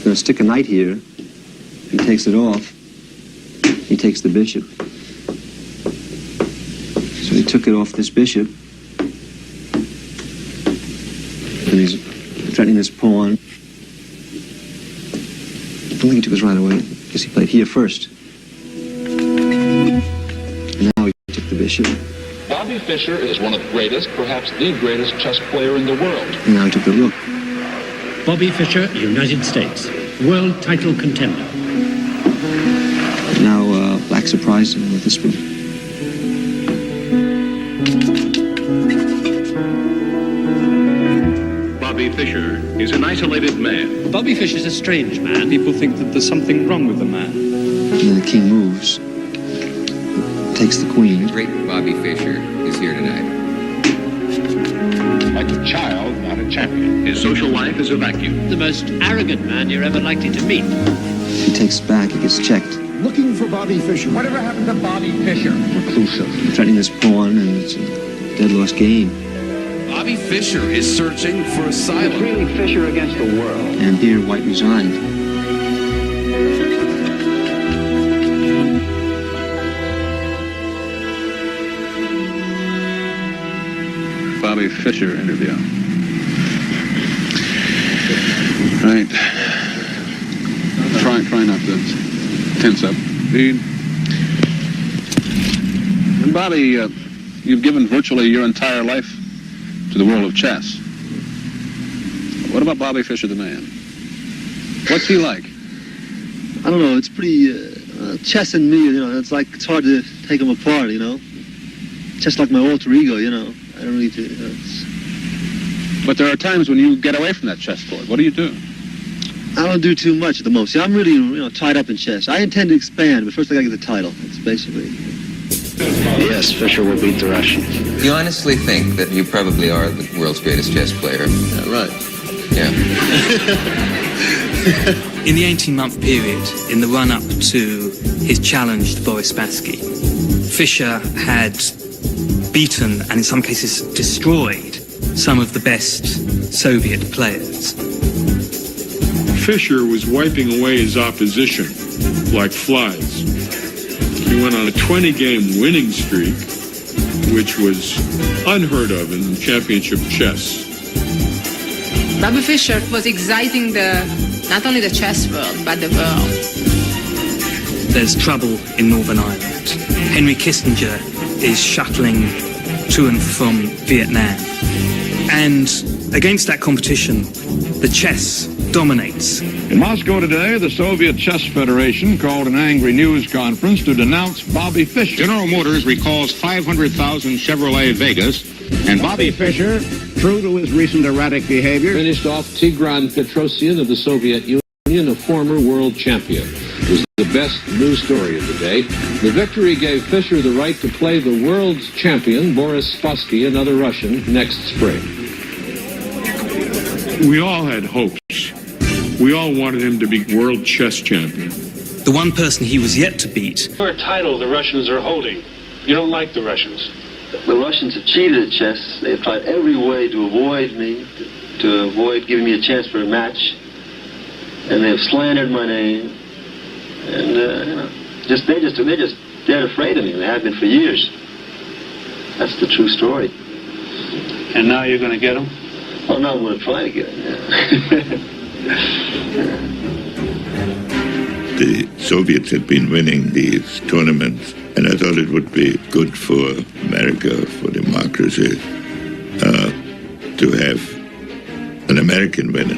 Going to stick a knight here. He takes it off. He takes the bishop. So he took it off this bishop. And he's threatening this pawn. I don't think he took this right away. I guess he played here first. And now he took the bishop. Bobby Fischer is one of the greatest, perhaps the greatest chess player in the world. And now he took the rook. Bobby Fischer, United States, world title contender. Now Black surprised him with this move. Bobby Fischer is an isolated man. Bobby Fischer's a strange man. People think that there's something wrong with the man. And then the king moves, takes the queen. The great Bobby Fischer is here tonight. Like a child, not a champion. His social life is a vacuum. The most arrogant man you're ever likely to meet. He takes back, he gets checked. Looking for Bobby Fischer. Whatever happened to Bobby Fischer? Reclusive. Threatening this pawn, and it's a dead lost game. Bobby Fischer is searching for asylum. It's really Fischer against the world. And here, White resigned. Bobby Fischer interview. Right. Try not to tense up. And Bobby, you've given virtually your entire life to the world of chess. What about Bobby Fischer, the man? What's he like? I don't know, it's pretty, chess and me, it's like, it's hard to take them apart, Just like my alter ego, I don't really do, But there are times when you get away from that chessboard. What do you do? I don't do too much at the moment. See, I'm really, tied up in chess. I intend to expand, but first I gotta get the title. It's basically... Yes, Fischer will beat the Russians. You honestly think that you probably are the world's greatest chess player? Right. Yeah. In the 18-month period, in the run-up to his challenge to Boris Spassky, Fischer had beaten, and in some cases destroyed, some of the best Soviet players. Fischer was wiping away his opposition like flies. He went on a 20-game winning streak, which was unheard of in championship chess. Bobby Fischer was exciting not only the chess world, but the world. There's trouble in Northern Ireland. Henry Kissinger is shuttling to and from Vietnam. And against that competition, the chess dominates. In Moscow today, the Soviet Chess Federation called an angry news conference to denounce Bobby Fischer. General Motors recalls 500,000 Chevrolet Vegas, and Bobby Fischer, true to his recent erratic behavior, Finished off Tigran Petrosyan of the Soviet Union, a former world champion. It was the best news story of the day. The victory gave Fischer the right to play the world's champion, Boris Spassky, another Russian, next spring. We all had hopes. We all wanted him to be world chess champion. The one person he was yet to beat. Your title the Russians are holding. You don't like the Russians. The Russians have cheated at chess. They've tried every way to avoid me, to avoid giving me a chance for a match. And they've slandered my name. And, they're dead afraid of me. They have been for years. That's the true story. And now you're going to get them? Well, now I'm going to try to get it, The Soviets had been winning these tournaments, and I thought it would be good for America, for democracy, to have an American winner.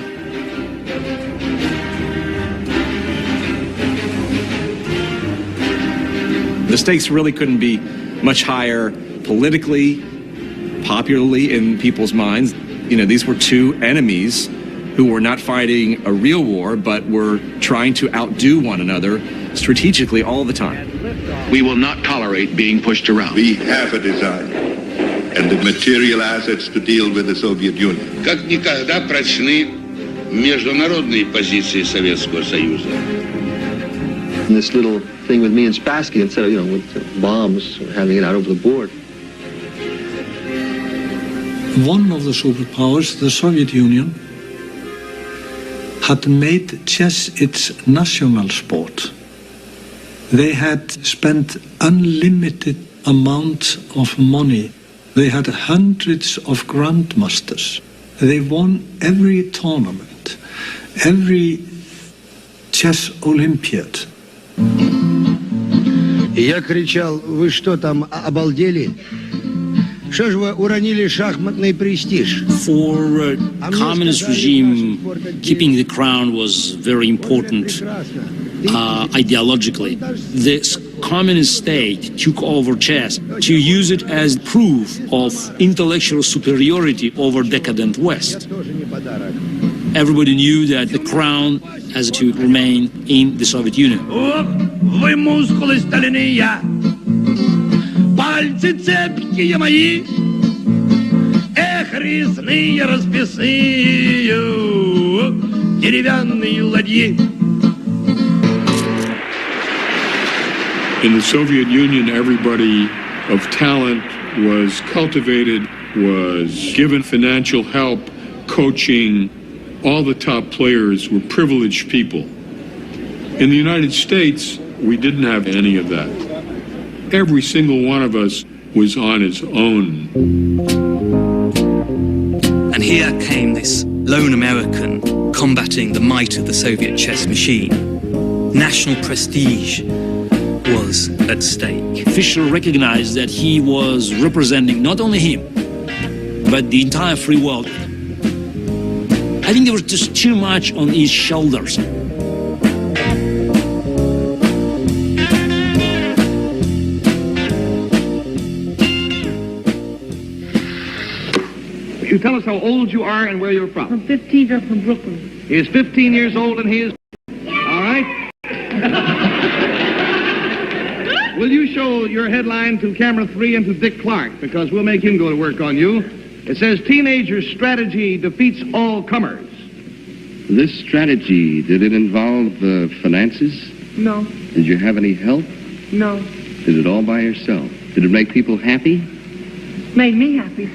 The stakes really couldn't be much higher politically, popularly in people's minds. These were two enemies who were not fighting a real war, but were trying to outdo one another strategically all the time. we will not tolerate being pushed around. We have a design and the material assets to deal with the Soviet Union. Как никогда прочны международные позиции Советского Союза. in this little thing with me and Spassky instead of, with bombs, having it out over the board. One of the superpowers, the Soviet Union, had made chess its national sport. They had spent unlimited amount of money. They had hundreds of grandmasters. They won every tournament, every chess Olympiad. Я кричал: вы что там, обалдели? Что же вы уронили шахматный престиж? For communist regime, keeping the crown was very important ideologically. This communist state took over chess to use it as proof of intellectual superiority over decadent West. Everybody knew that the crown has to remain in the Soviet Union. Вы мускулы стальные, пальцы цепкие мои, эх, резные расписные, деревянные ладьи. In the Soviet Union, everybody of talent was cultivated, was given financial help, coaching. All the top players were privileged people. In the United States, we didn't have any of that. Every single one of us was on his own. And here came this lone American combating the might of the Soviet chess machine. National prestige was at stake. Fischer recognized that he was representing not only him, but the entire free world. I think there was just too much on his shoulders. You tell us how old you are and where you're from. I'm 15, I'm from Brooklyn. He is 15 years old and he is... All right. Will you show your headline to camera 3 and to Dick Clark, because we'll make him go to work on you. It says, teenager's strategy defeats all comers. This strategy, did it involve finances? No. Did you have any help? No. Did it all by yourself? Did it make people happy? Made me happy.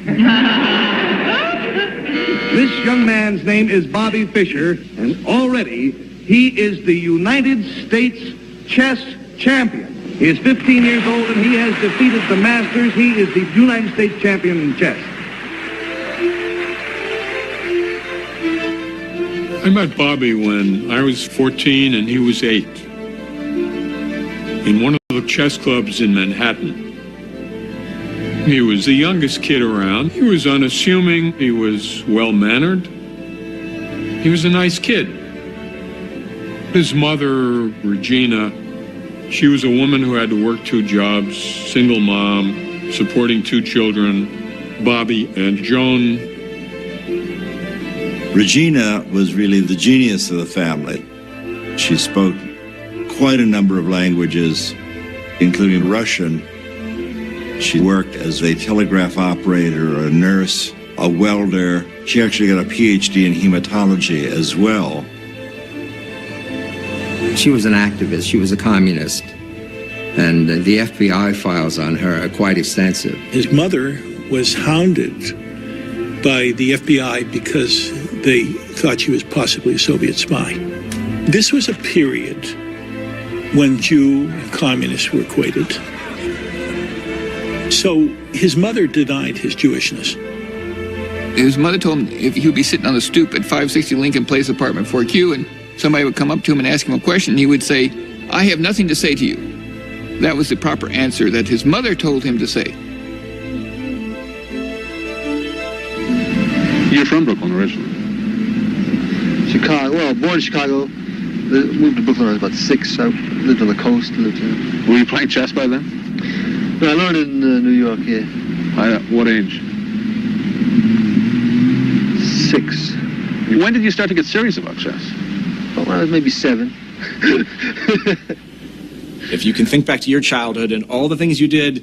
This young man's name is Bobby Fischer, and already he is the United States chess champion. He is 15 years old and he has defeated the Masters. He is the United States champion in chess. I met Bobby when I was 14 and he was 8 in one of the chess clubs in Manhattan. He was the youngest kid around. He was unassuming. He was well-mannered. He was a nice kid. His mother, Regina, she was a woman who had to work 2 jobs, single mom, supporting 2 children, Bobby and Joan. Regina was really the genius of the family. She spoke quite a number of languages, including Russian. She worked as a telegraph operator, a nurse, a welder. She actually got a PhD in hematology as well. She was an activist. She was a communist. And the FBI files on her are quite extensive. His mother was hounded by the FBI because they thought she was possibly a Soviet spy. This was a period when Jew and communists were equated. So his mother denied his Jewishness. His mother told him if he would be sitting on the stoop at 560 Lincoln Place, apartment 4Q, and somebody would come up to him and ask him a question, he would say, "I have nothing to say to you." That was the proper answer that his mother told him to say. You're from Brooklyn originally? Chicago. Well, born in Chicago. Moved to Brooklyn when I was about 6. I lived on the coast. Were you playing chess by then? No, I learned in New York, yeah. What age? 6. When did you start to get serious about chess? Well, when I was maybe 7. If you can think back to your childhood and all the things you did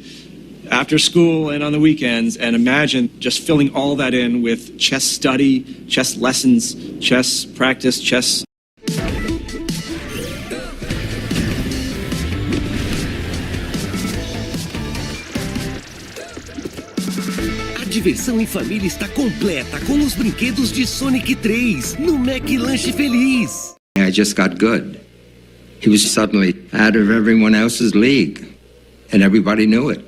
after school and on the weekends, and imagine just filling all that in with chess study, chess lessons, chess practice, chess. diversão em família está completa com os brinquedos de Sonic 3 no McLanche Feliz. I just got good. He was suddenly out of everyone else's league, and everybody knew it.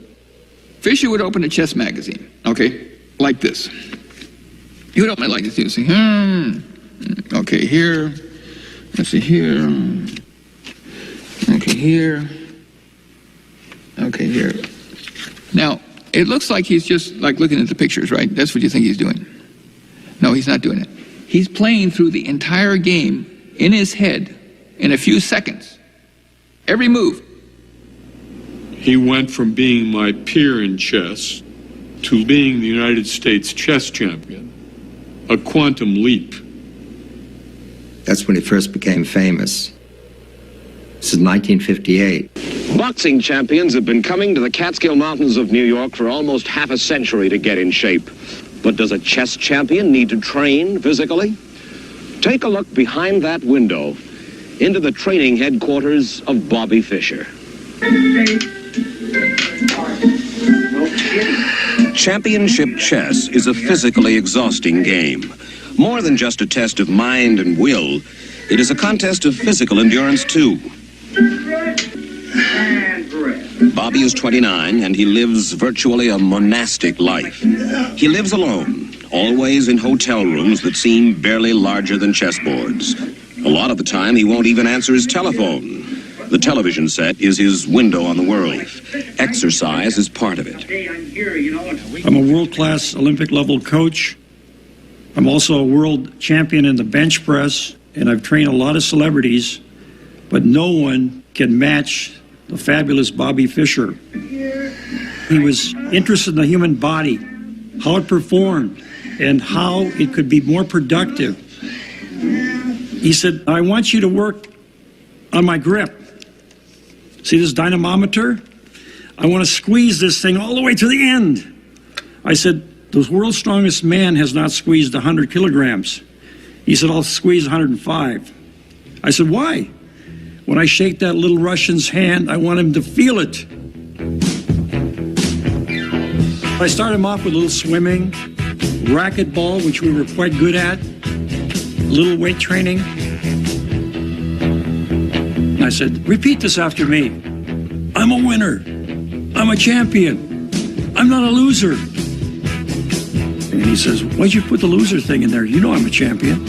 Fischer would open a chess magazine, okay, like this. He would open it like this. He would say, okay, here, let's see here, okay, here, okay, here. Now, it looks like he's just like looking at the pictures, right? That's what you think he's doing. No, he's not doing it. He's playing through the entire game in his head in a few seconds. Every move. He went from being my peer in chess to being the United States chess champion. A quantum leap. That's when he first became famous. This is 1958. Boxing champions have been coming to the Catskill Mountains of New York for almost half a century to get in shape. But does a chess champion need to train physically? Take a look behind that window into the training headquarters of Bobby Fischer. Championship chess is a physically exhausting game. More than just a test of mind and will, it is a contest of physical endurance too. Bobby is 29 and he lives virtually a monastic life. He lives alone, always in hotel rooms that seem barely larger than chessboards. A lot of the time he won't even answer his telephone. The television set is his window on the world. Exercise is part of it. I'm a world-class Olympic-level coach. I'm also a world champion in the bench press, and I've trained a lot of celebrities, but no one can match the fabulous Bobby Fischer. He was interested in the human body, how it performed, and how it could be more productive. He said, I want you to work on my grip. See this dynamometer? I want to squeeze this thing all the way to the end. I said, the world's strongest man has not squeezed 100 kilograms. He said, I'll squeeze 105. I said, why? When I shake that little Russian's hand, I want him to feel it. I started him off with a little swimming, racquetball, which we were quite good at, a little weight training. And I said, repeat this after me. I'm a winner. I'm a champion. I'm not a loser. And he says, why'd you put the loser thing in there? You know I'm a champion.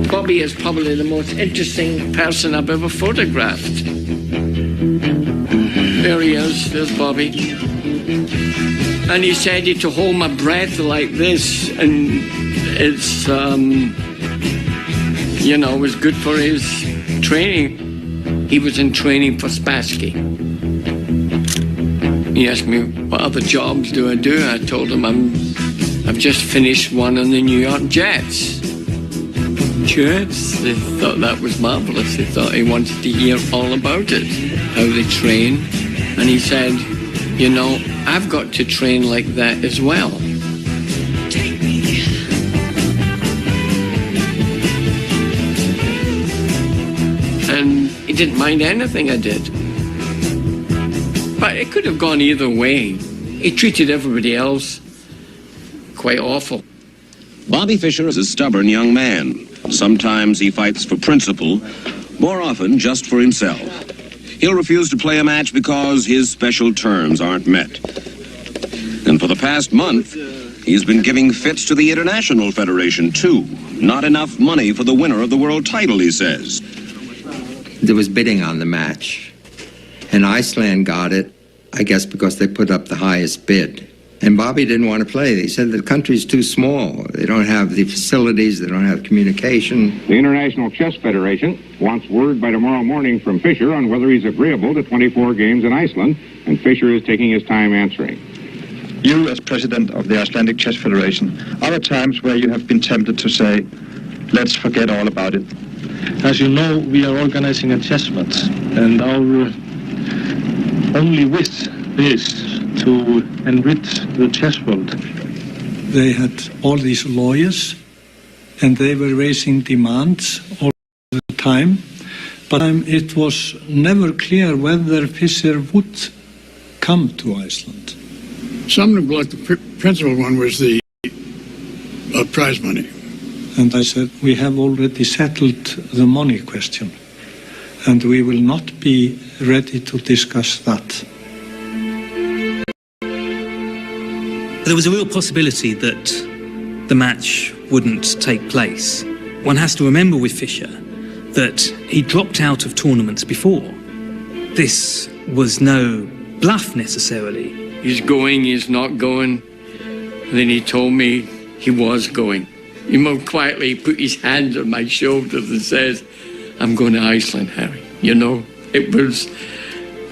Bobby is probably the most interesting person I've ever photographed. There he is, there's Bobby. And he said to hold my breath like this, and it's, you know, it was good for his training. He was in training for Spassky. He asked me, what other jobs do? I told him I've just finished one on the New York Jets. Jets? They thought that was marvelous. They thought he wanted to hear all about it, how they train. And he said, you know, I've got to train like that as well. And he didn't mind anything I did. But it could have gone either way. He treated everybody else quite awful. Bobby Fischer is a stubborn young man. Sometimes he fights for principle, more often just for himself. He'll refuse to play a match because his special terms aren't met. And for the past month, he's been giving fits to the International Federation, too. Not enough money for the winner of the world title, he says. There was bidding on the match, and Iceland got it, I guess because they put up the highest bid. And Bobby didn't want to play. He said the country's too small. They don't have the facilities, they don't have communication. The International Chess Federation wants word by tomorrow morning from Fischer on whether he's agreeable to 24 games in Iceland, and Fischer is taking his time answering. You, as president of the Icelandic Chess Federation, are there times where you have been tempted to say, let's forget all about it? As you know, we are organizing a chess match, and our only wish is to enrich the chess world. They had all these lawyers, and they were raising demands all the time, but it was never clear whether Fischer would come to Iceland. Some neglect the principal one was the prize money. And I said, we have already settled the money question, and we will not be ready to discuss that. There was a real possibility that the match wouldn't take place. One has to remember with Fischer that he dropped out of tournaments before. This was no bluff necessarily. He's going, he's not going. And then he told me he was going. He more quietly put his hand on my shoulders and says, I'm going to Iceland, Harry. You know, it was...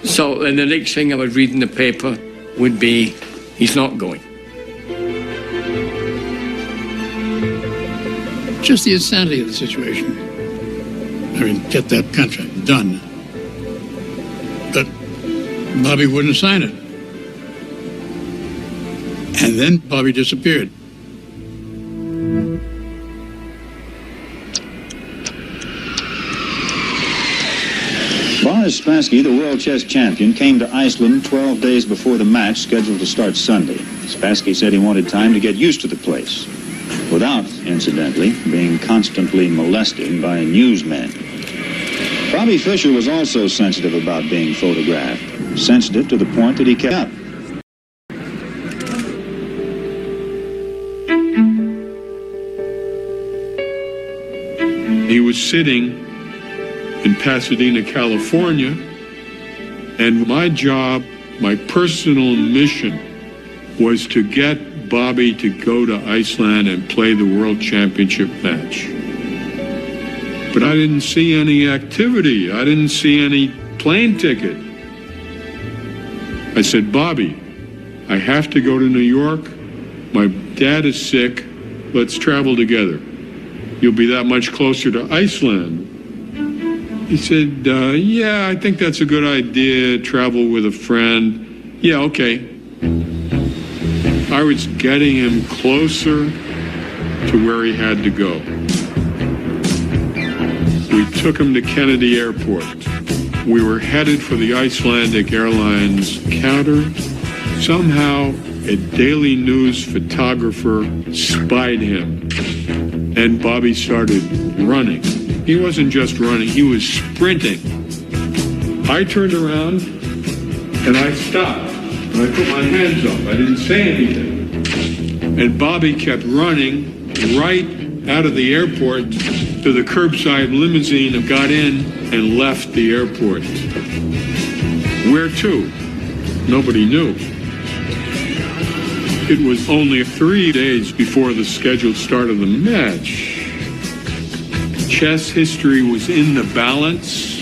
So, and the next thing I would read in the paper would be, he's not going. Just the insanity of the situation. I mean, get that contract done. But Bobby wouldn't sign it. And then Bobby disappeared. Boris Spassky, the world chess champion, came to Iceland 12 days before the match scheduled to start Sunday. Spassky said he wanted time to get used to the place, without, incidentally, being constantly molested by newsmen. Bobby Fischer was also sensitive about being photographed, sensitive to the point that he kept up. He was sitting in Pasadena, California, and my job, my personal mission, was to get Bobby to go to Iceland and play the World Championship match. But I didn't see any activity. I didn't see any plane ticket. I said, Bobby, I have to go to New York. My dad is sick. Let's travel together. You'll be that much closer to Iceland. He said, yeah, I think that's a good idea. Travel with a friend. Yeah, okay. I was getting him closer to where he had to go. We took him to Kennedy Airport. We were headed for the Icelandic Airlines counter. Somehow, a Daily News photographer spied him, and Bobby started running. He wasn't just running, he was sprinting. I turned around, and I stopped, and I put my hands up. I didn't say anything. And Bobby kept running right out of the airport to the curbside limousine and got in and left the airport. Where to? Nobody knew. It was only 3 days before the scheduled start of the match. Chess history was in the balance.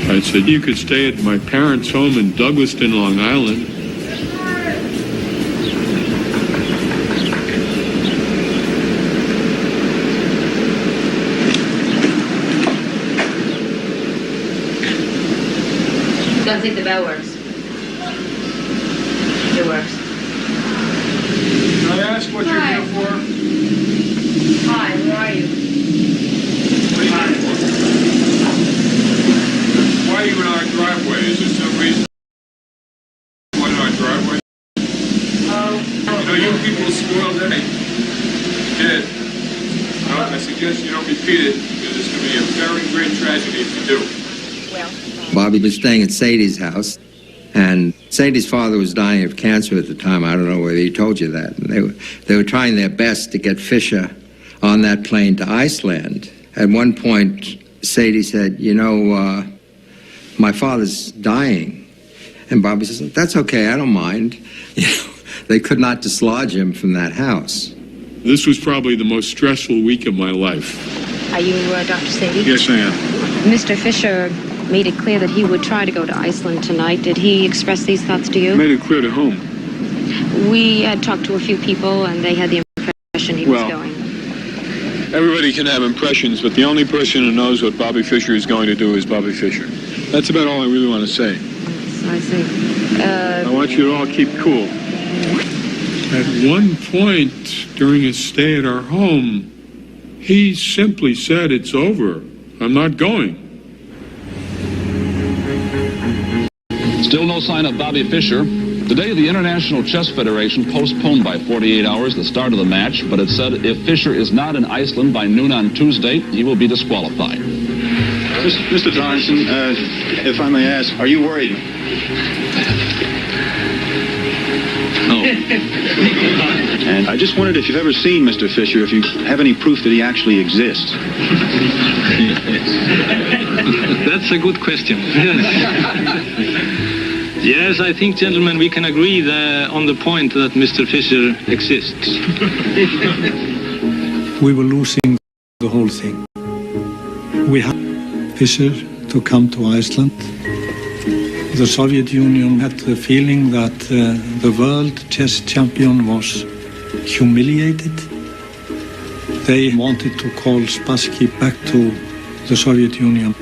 I said, you could stay at my parents' home in Douglaston, Long Island. Don't think the bell works. It works. Can I ask what you're here for? Hi, where are you? What are you here for? Why are you in our driveway? Is there some reason why in our driveway? Oh. You know, you people spoiled it. You did. No, I suggest you don't repeat it, because it's going to be a very great tragedy if you do. Bobby was staying at Sadie's house, and Sadie's father was dying of cancer at the time. I don't know whether he told you that. And they were trying their best to get Fischer on that plane to Iceland. At one point, Sadie said, you know, my father's dying. And Bobby says, that's okay, I don't mind. You know, they could not dislodge him from that house. This was probably the most stressful week of my life. Are you Dr. Sadie? Yes, I am. Mr. Fischer made it clear that he would try to go to Iceland tonight. Did he express these thoughts to you? Made it clear to whom? We had talked to a few people, and they had the impression he was going. Everybody can have impressions, but the only person who knows what Bobby Fischer is going to do is Bobby Fischer. That's about all I really want to say. I see. I want you to all keep cool. At one point during his stay at our home, he simply said, it's over. I'm not going. Still no sign of Bobby Fischer. Today, the International Chess Federation postponed by 48 hours the start of the match, but it said if Fischer is not in Iceland by noon on Tuesday, he will be disqualified. Mr. Johnson, if I may ask, are you worried? No. And I just wondered if you've ever seen Mr. Fischer, if you have any proof that he actually exists. That's a good question. Yes, I think, gentlemen, we can agree on the point that Mr. Fischer exists. We were losing the whole thing. We had Fischer to come to Iceland. The Soviet Union had the feeling that the world chess champion was humiliated. They wanted to call Spassky back to the Soviet Union.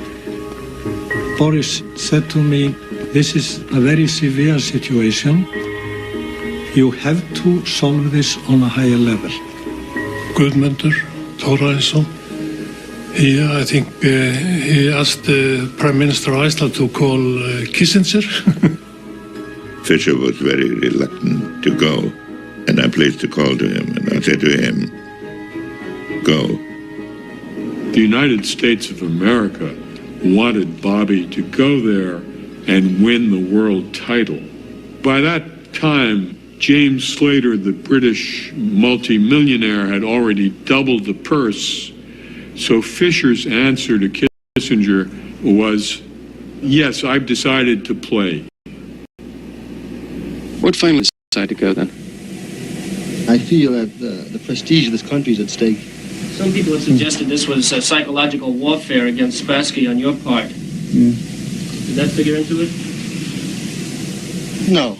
Boris said to me, "This is a very severe situation. You have to solve this on a higher level." Guðmundur Thorarinsson, I think he asked the Prime Minister of Iceland to call Kissinger. Fischer was very reluctant to go, and I placed a call to him, and I said to him, "Go." The United States of America wanted Bobby to go there and win the world title. By that time, James Slater, the British multimillionaire, had already doubled the purse. So Fischer's answer to Kissinger was, "Yes, I've decided to play." What finally decided to go then? I feel that the prestige of this country is at stake. Some people have suggested this was psychological warfare against Spassky on your part. Did that figure into it? No,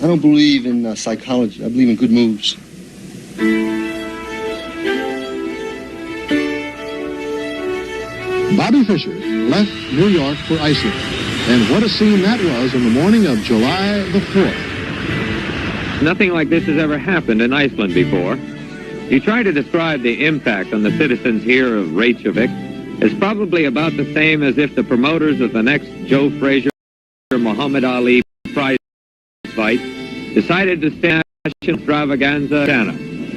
I don't believe in psychology. I believe in good moves. Bobby Fischer left New York for Iceland. And what a scene that was on the morning of July the 4th. Nothing like this has ever happened in Iceland before. You try to describe the impact on the citizens here of Reykjavik as probably about the same as if the promoters of the next Joe Frazier or Muhammad Ali prize fight decided to stage an extravaganza.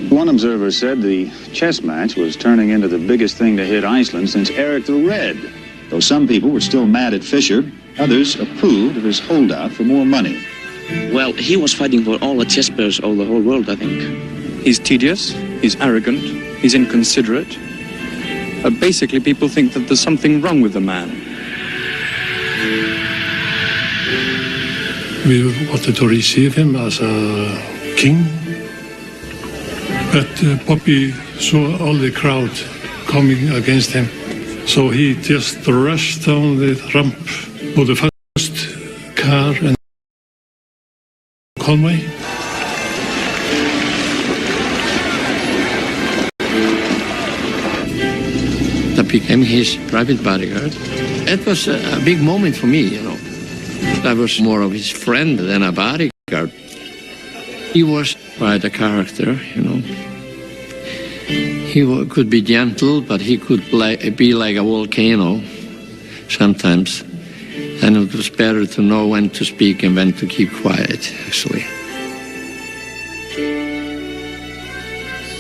One observer said the chess match was turning into the biggest thing to hit Iceland since Eric the Red. Though some people were still mad at Fischer, others approved of his holdout for more money. Well, he was fighting for all the chess players of the whole world, I think. He's tedious, he's arrogant, he's inconsiderate. Basically, people think that there's something wrong with the man. We wanted to receive him as a king, but Bobby saw all the crowd coming against him, so he just rushed down the ramp for the first car and Conway. I became his private bodyguard. It was a big moment for me, you know. I was more of his friend than a bodyguard. He was quite a character, you know. He could be gentle, but he could be like a volcano sometimes. And it was better to know when to speak and when to keep quiet, actually.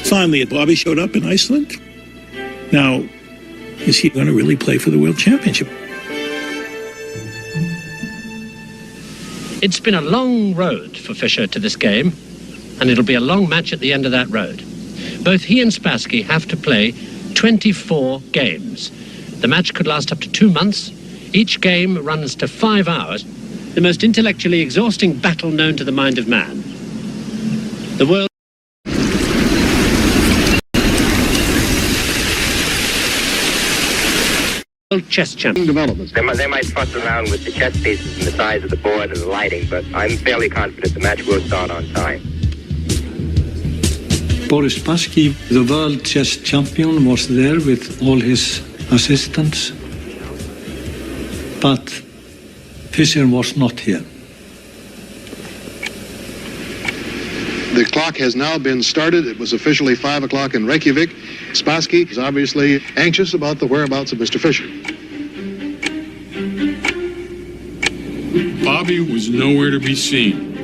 Finally, Bobby showed up in Iceland. Now, is he going to really play for the World Championship? It's been a long road for Fischer to this game, and it'll be a long match at the end of that road. Both he and Spassky have to play 24 games. The match could last up to 2 months. Each game runs to 5 hours. The most intellectually exhausting battle known to the mind of man. The world chess champion. They might fuss around with the chess pieces and the size of the board and the lighting, but I'm fairly confident the match will start on time. Boris Spassky, the world chess champion, was there with all his assistants, but Fischer was not here. The clock has now been started. It was officially 5 o'clock in Reykjavik. Spassky is obviously anxious about the whereabouts of Mr. Fischer. Bobby was nowhere to be seen.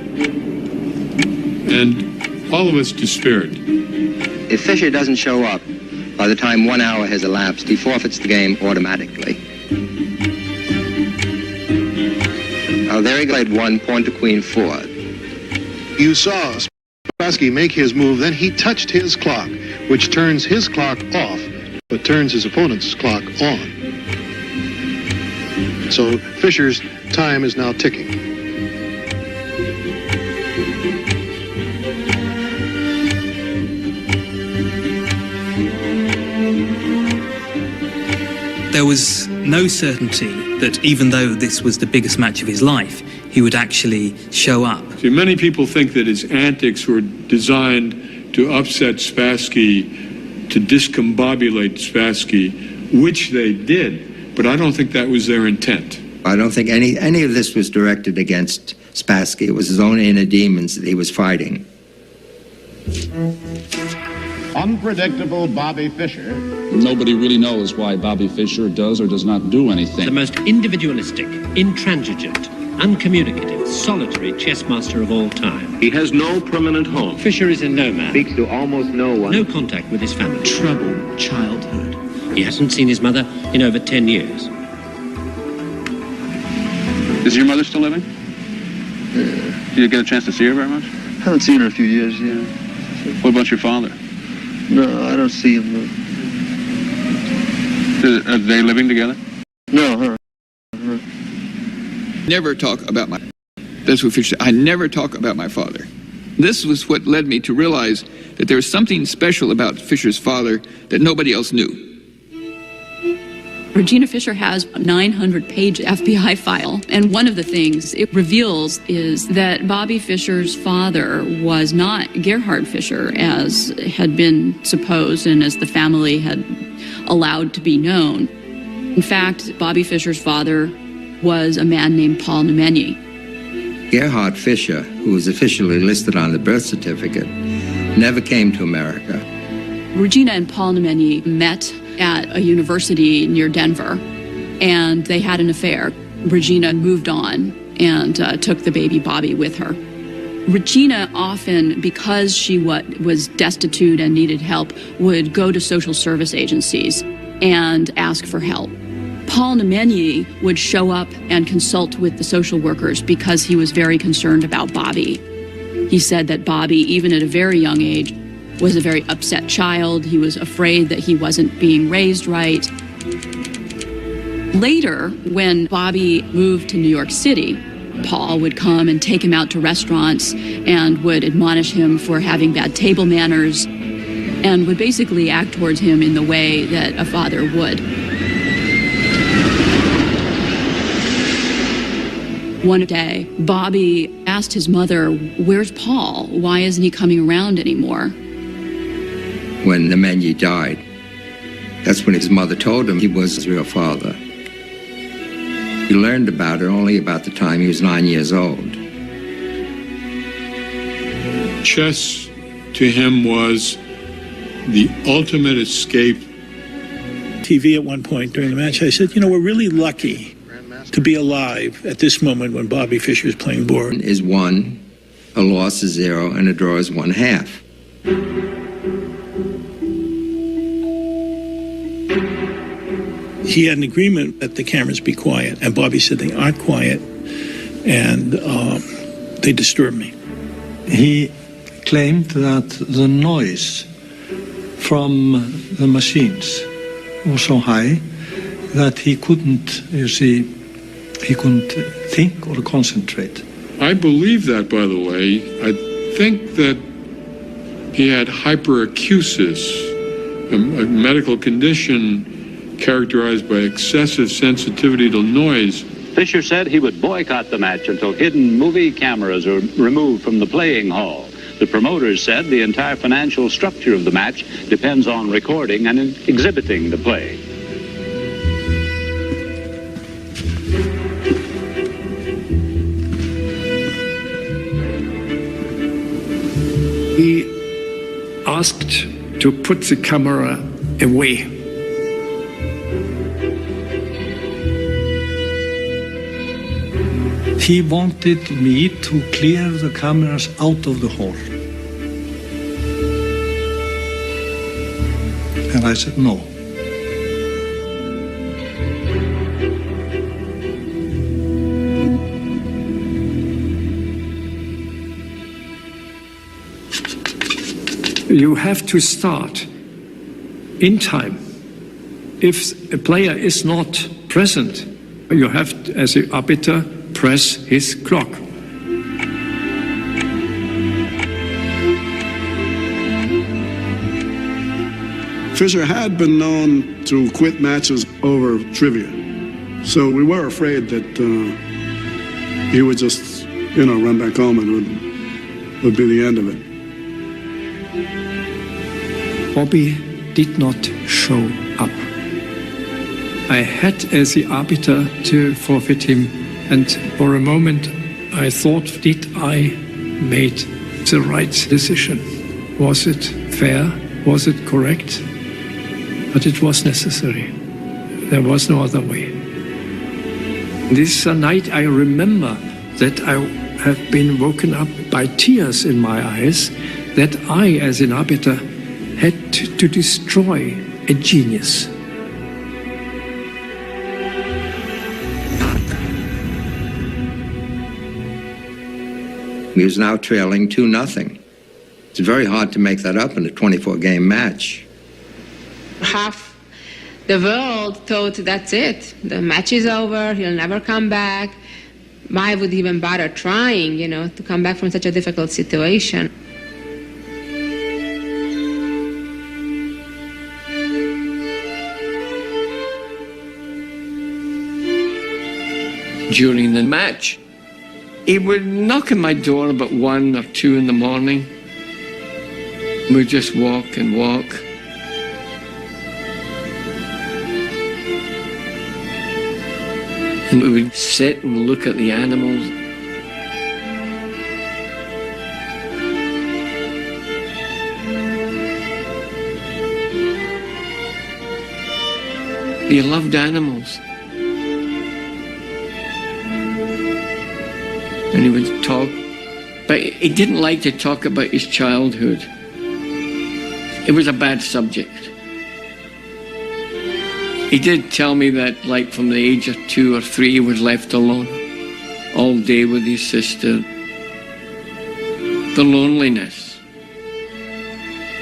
And all of us despaired. If Fischer doesn't show up by the time 1 hour has elapsed, he forfeits the game automatically. There he played 1, pawn to queen 4. You saw Spassky make his move, then he touched his clock, which turns his clock off, but turns his opponent's clock on. So Fischer's time is now ticking. There was no certainty that even though this was the biggest match of his life, he would actually show up. See, many people think that his antics were designed to upset Spassky, to discombobulate Spassky, which they did, but I don't think that was their intent. I don't think any of this was directed against Spassky. It was his own inner demons that he was fighting. Unpredictable Bobby Fischer. Nobody really knows why Bobby Fischer does or does not do anything. The most individualistic, intransigent, uncommunicative, solitary chess master of all time. He has no permanent home. Fischer is a nomad. Speaks to almost no one. No contact with his family. Troubled childhood. He hasn't seen his mother in over 10 years. Is your mother still living? Do you get a chance to see her very much? Haven't seen her in a few years, yeah. What about your father? No, I don't see him. Are they living together? No, her. Never talk about my... That's what Fischer said. I never talk about my father. This was what led me to realize that there was something special about Fischer's father that nobody else knew. Regina Fischer has a 900-page FBI file, and one of the things it reveals is that Bobby Fischer's father was not Gerhard Fischer, as had been supposed and as the family had allowed to be known. In fact, Bobby Fischer's father was a man named Paul Nemenyi. Gerhard Fischer, who was officially listed on the birth certificate, never came to America. Regina and Paul Nemenyi met at a university near Denver, and they had an affair. Regina moved on and took the baby Bobby with her. Regina often, because she was destitute and needed help, would go to social service agencies and ask for help. Paul Nemenyi would show up and consult with the social workers because he was very concerned about Bobby. He said that Bobby, even at a very young age, was a very upset child. He was afraid that he wasn't being raised right. Later, when Bobby moved to New York City, Paul would come and take him out to restaurants and would admonish him for having bad table manners and would basically act towards him in the way that a father would. One day, Bobby asked his mother, "Where's Paul? Why isn't he coming around anymore?" When Nemenyi died, that's when his mother told him he was his real father. He learned about it only about the time he was 9 years old. Chess to him was the ultimate escape. TV at one point during the match, I said, we're really lucky to be alive at this moment when Bobby Fischer is playing board. Is 1, a loss is 0, and a draw is 1/2. He had an agreement that the cameras be quiet, and Bobby said they aren't quiet, and they disturb me. He claimed that the noise from the machines was so high that he couldn't, he couldn't think or concentrate. I believe that, by the way. I think that he had hyperacusis, a medical condition characterized by excessive sensitivity to noise. Fischer said he would boycott the match until hidden movie cameras are removed from the playing hall. The promoters said the entire financial structure of the match depends on recording and exhibiting the play. He asked to put the camera away. He wanted me to clear the cameras out of the hall. And I said no. You have to start in time. If a player is not present, you have to, as an arbiter, press his clock. Fischer had been known to quit matches over trivia. So we were afraid that he would just, run back home and it would be the end of it. Bobby did not show up. I had, as the arbiter, to forfeit him, and for a moment I thought, did I made the right decision? Was it fair? Was it correct? But it was necessary. There was no other way. This night I remember that I have been woken up by tears in my eyes, that I, as an arbiter, had to destroy a genius. He was now trailing 2-0. It's very hard to make that up in a 24-game match. Half the world thought that's it. The match is over, he'll never come back. Why would he even bother trying, to come back from such a difficult situation? During the match, he would knock on my door about 1 or 2 in the morning. We'd just walk and walk. And we would sit and look at the animals. He loved animals. And he would talk, but he didn't like to talk about his childhood. It was a bad subject. He did tell me that, like, from the age of 2 or 3, he was left alone all day with his sister. The loneliness.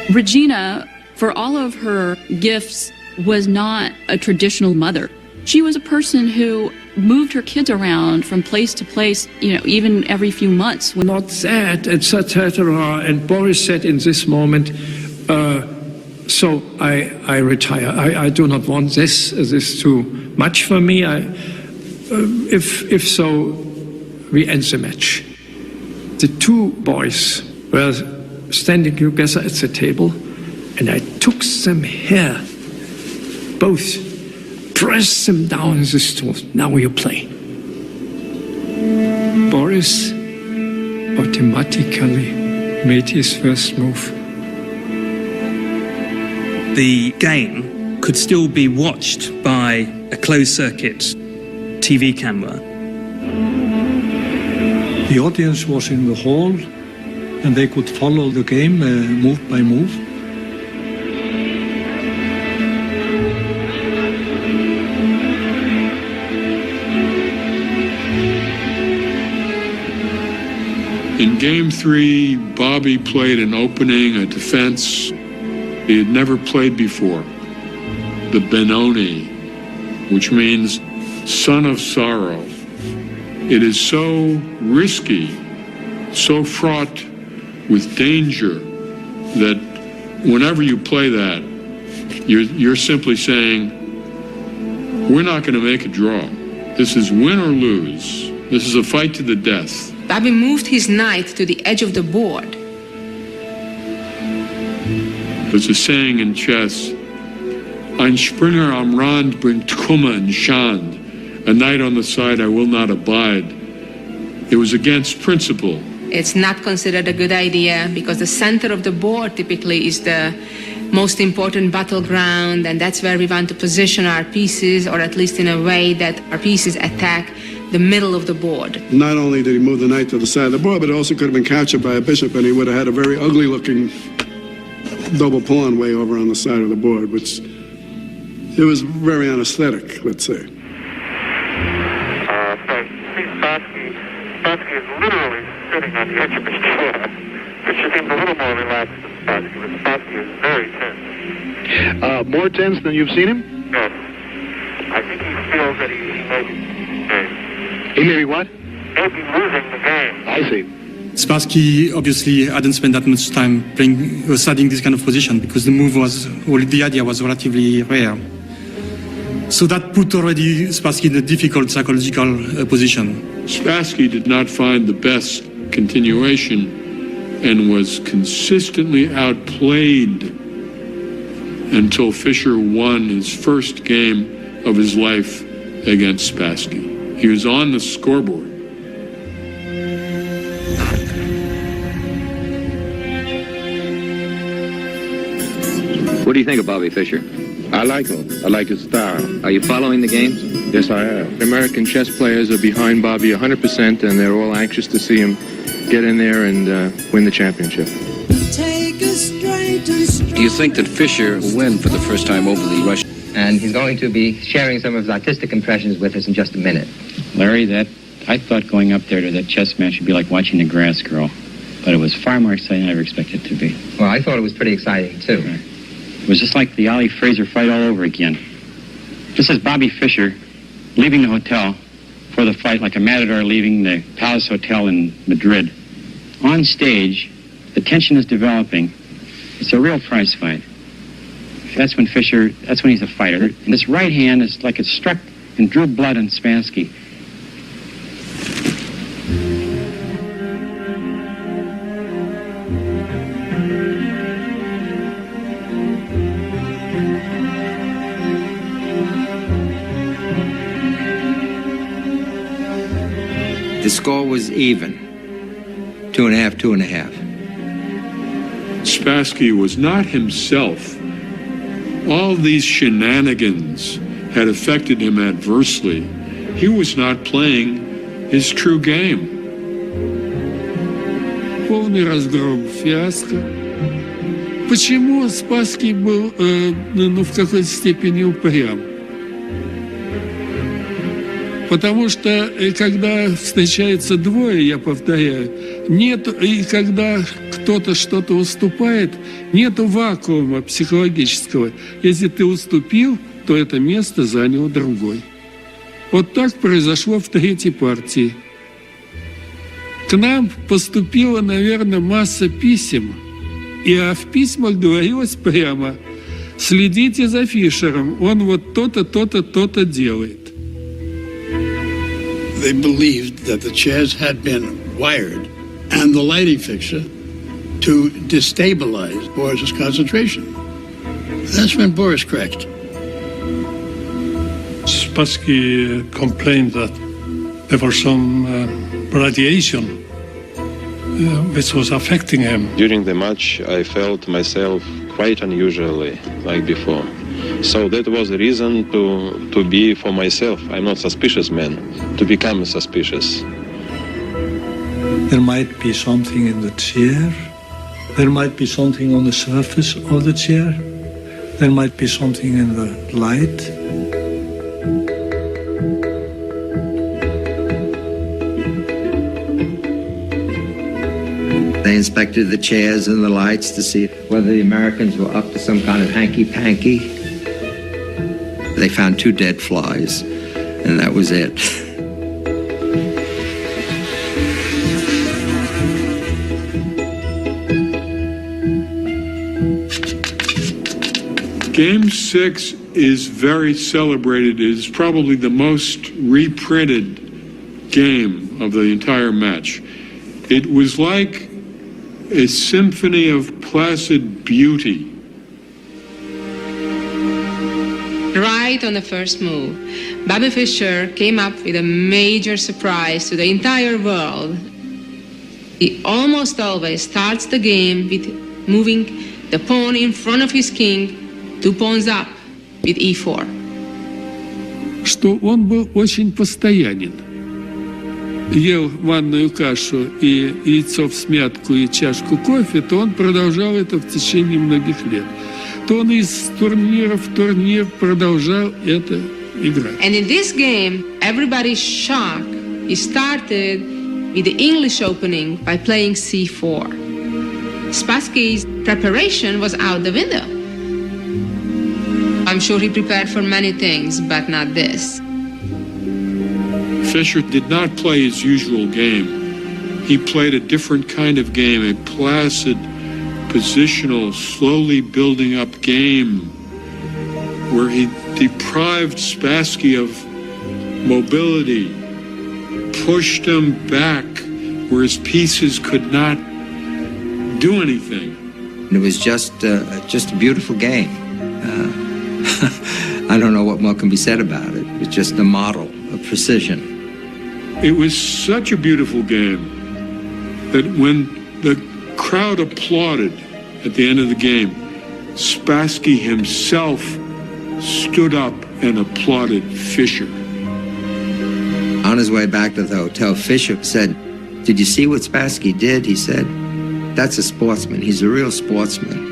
Regina, for all of her gifts, was not a traditional mother. She was a person who moved her kids around from place to place, even every few months. Not that, etc. And Boris said in this moment, so I retire. I do not want this. This is too much for me. If so, we end the match. The 2 boys were standing together at the table, and I took them here, both. Press them down in the stool. Now you play. Boris automatically made his first move. The game could still be watched by a closed-circuit TV camera. The audience was in the hall, and they could follow the game move by move. In Game 3, Bobby played an opening, a defense he had never played before, the Benoni, which means son of sorrow. It is so risky, so fraught with danger, that whenever you play that, you're simply saying, we're not going to make a draw. This is win or lose. This is a fight to the death. Bobby moved his knight to the edge of the board. There's a saying in chess, Ein Springer am Rand bringt Kummer und Schand. A knight on the side I will not abide. It was against principle. It's not considered a good idea because the center of the board typically is the most important battleground, and that's where we want to position our pieces, or at least in a way that our pieces attack the middle of the board. Not only did he move the knight to the side of the board, but it also could have been captured by a bishop, and he would have had a very ugly-looking double pawn way over on the side of the board, which it was very unaesthetic, let's say. Spassky is literally sitting on the edge of his chair, which seems a little more relaxed than Spassky, but Spassky is very tense. More tense than you've seen him? Yes. I think he feels that he may be He may be what? maybe losing the game. I see. Spassky obviously hadn't spent that much time studying this kind of position because the idea was relatively rare. So that put already Spassky in a difficult psychological position. Spassky did not find the best continuation and was consistently outplayed until Fischer won his first game of his life against Spassky. He was on the scoreboard. What do you think of Bobby Fischer? I like him. I like his style. Are you following the games? Yes, I am. American chess players are behind Bobby 100%, and they're all anxious to see him get in there and win the championship. Do you think that Fischer will win for the first time over the Russian? And he's going to be sharing some of his artistic impressions with us in just a minute. Larry, I thought going up there to that chess match would be like watching the grass grow, but it was far more exciting than I ever expected it to be. Well, I thought it was pretty exciting, too. It was just like the Ali Fraser fight all over again. Just as Bobby Fischer leaving the hotel for the fight like a matador leaving the Palace Hotel in Madrid. On stage, the tension is developing. It's a real prize fight. That's when he's a fighter. And this right hand is like it struck and drew blood on Spassky. The score was even. 2.5, 2.5. Spassky was not himself. All these shenanigans had affected him adversely. He was not playing his true game. Полный разгром, фиаско. Почему Спасский был, в какой-то степени упрям? Потому что, когда встречается двое, я повторяю, нет, и когда кто-то что-то уступает, нету вакуума психологического. Если ты уступил, то это место занял другой. Вот так произошло в третьей партии. К нам поступила, наверное, масса писем, а в письмах говорилось прямо: следите за Фишером, он вот то-то, то-то, то-то делает. They believed that the chairs had been wired and the lighting fixture to destabilize Boris's concentration. That's when Boris cracked. Spassky complained that there was some radiation which was affecting him. During the match, I felt myself quite unusually, like before. So that was the reason to be for myself. I'm not suspicious man, to become suspicious. There might be something in the chair. There might be something on the surface of the chair. There might be something in the light. They inspected the chairs and the lights to see whether the Americans were up to some kind of hanky-panky. They found 2 dead flies, and that was it. Game 6 is very celebrated. It is probably the most reprinted game of the entire match. It was like a symphony of placid beauty. Right on the first move, Bobby Fischer came up with a major surprise to the entire world. He almost always starts the game with moving the pawn in front of his king 2 pawns up with e4. Что он был очень постоянен. ел манную кашу и яйцо всмятку и чашку кофе, то он продолжал это в течение многих лет. То он из турнира в турнир продолжал это играть. And in this game, everybody's shocked. He started with the English opening by playing c4. Spassky's preparation was out the window. I'm sure he prepared for many things, but not this. Fischer did not play his usual game. He played a different kind of game, a placid, positional, slowly building up game where he deprived Spassky of mobility, pushed him back where his pieces could not do anything. It was just a beautiful game. I don't know what more can be said about it. It was just a model of precision. It was such a beautiful game that when the crowd applauded at the end of the game, Spassky himself stood up and applauded Fischer. On his way back to the hotel, Fischer said, "Did you see what Spassky did?" He said, "That's a sportsman. He's a real sportsman."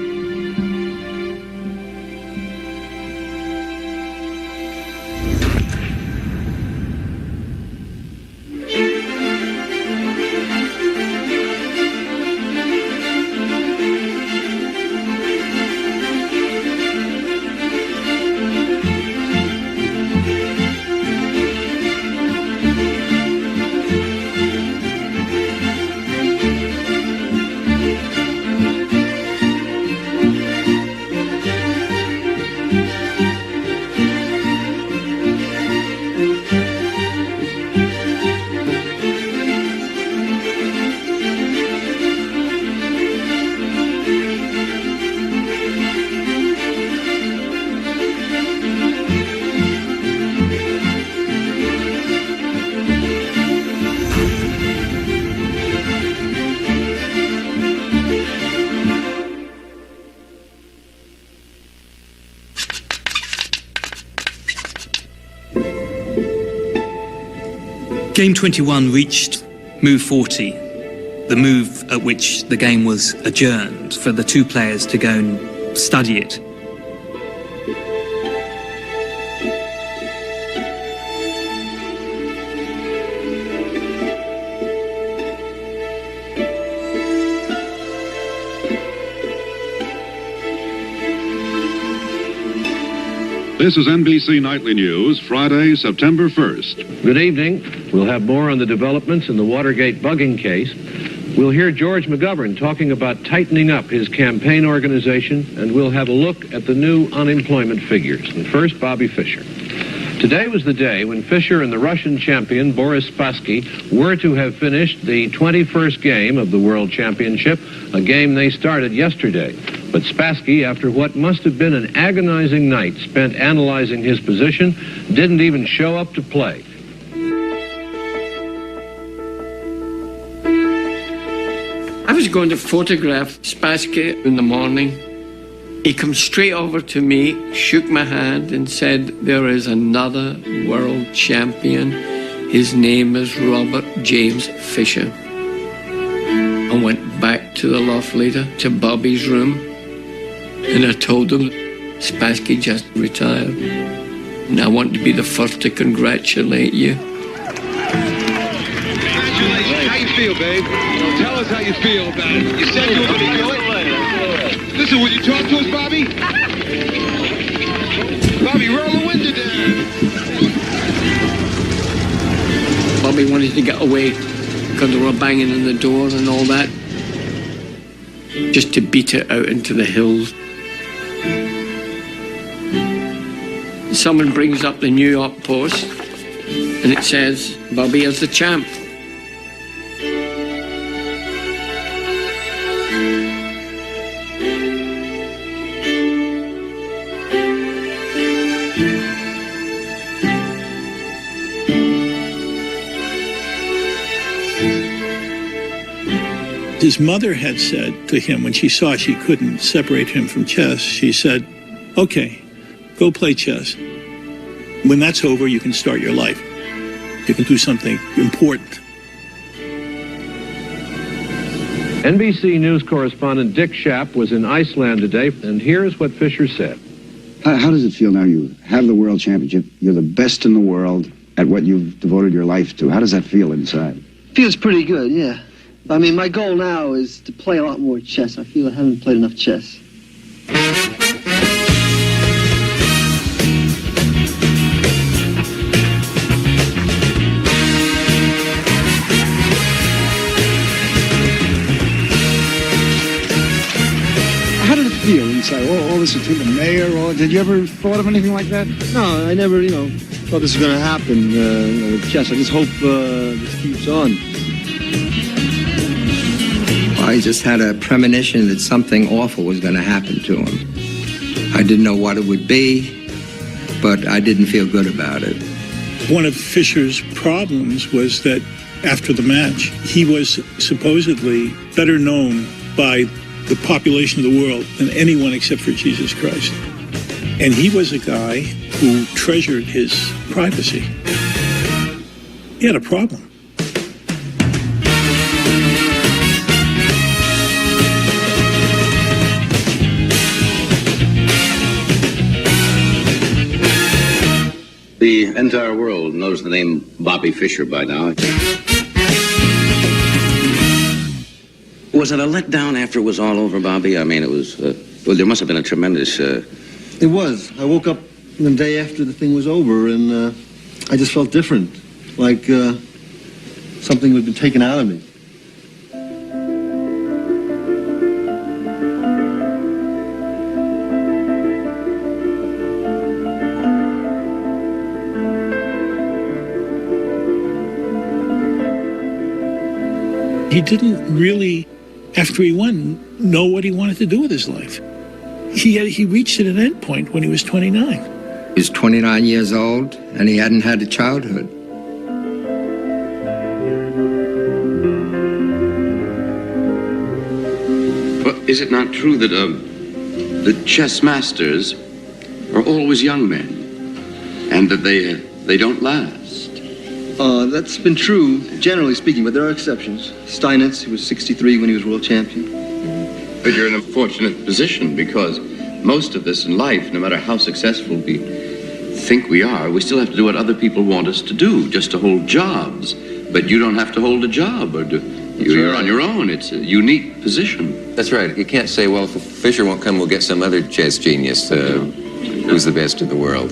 Game 21 reached move 40, the move at which the game was adjourned for the two players to go and study it. This is NBC Nightly News, Friday, September 1st. Good evening. We'll have more on the developments in the Watergate bugging case. We'll hear George McGovern talking about tightening up his campaign organization, and we'll have a look at the new unemployment figures. And first, Bobby Fischer. Today was the day when Fischer and the Russian champion Boris Spassky were to have finished the 21st game of the World Championship, a game they started yesterday. But Spassky, after what must have been an agonizing night spent analyzing his position, didn't even show up to play. I was going to photograph Spassky in the morning. He come straight over to me, shook my hand and said, "There is another world champion. His name is Robert James Fischer." I went back to the loft later, to Bobby's room, and I told him Spassky just retired. And I want to be the first to congratulate you. How you feel, babe? Tell us how you feel about it. You said you were going to do it. Listen, will you talk to us, Bobby? Bobby, roll the window down. Bobby wanted to get away because they were banging on the door and all that, just to beat it out into the hills. Someone brings up the New York Post and it says, "Bobby is the champ." His mother had said to him when she saw she couldn't separate him from chess, she said, "Okay, go play chess. When that's over, you can start your life. You can do something important." NBC News correspondent Dick Schaap was in Iceland today, and here's what Fischer said. How does it feel now? You have the world championship. You're the best in the world at what you've devoted your life to. How does that feel inside? Feels pretty good, yeah. I mean, my goal now is to play a lot more chess. I feel I haven't played enough chess. How did it feel inside? All this between the mayor, did you ever thought of anything like that? No, I never, thought this was going to happen with chess. I just hope this keeps on. I just had a premonition that something awful was going to happen to him. I didn't know what it would be, but I didn't feel good about it. One of Fischer's problems was that after the match, he was supposedly better known by the population of the world than anyone except for Jesus Christ. And he was a guy who treasured his privacy. He had a problem. The entire world knows the name Bobby Fischer by now. Was it a letdown after it was all over, Bobby? I mean, it was, well, there must have been a tremendous... It was. I woke up the day after the thing was over, and I just felt different, like something had been taken out of me. He didn't really, after he won, know what he wanted to do with his life. He reached an end point when he was 29. He was 29 years old, and he hadn't had a childhood. But is it not true that the chess masters are always young men, and that they don't last? That's been true, generally speaking, but there are exceptions. Steinitz, who was 63 when he was world champion. But you're in a fortunate position, because most of us in life, no matter how successful we think we are, we still have to do what other people want us to do, just to hold jobs. But you don't have to hold a job, or you're on your own. It's a unique position. That's right. You can't say, well, if Fischer won't come, we'll get some other chess genius who's the best in the world.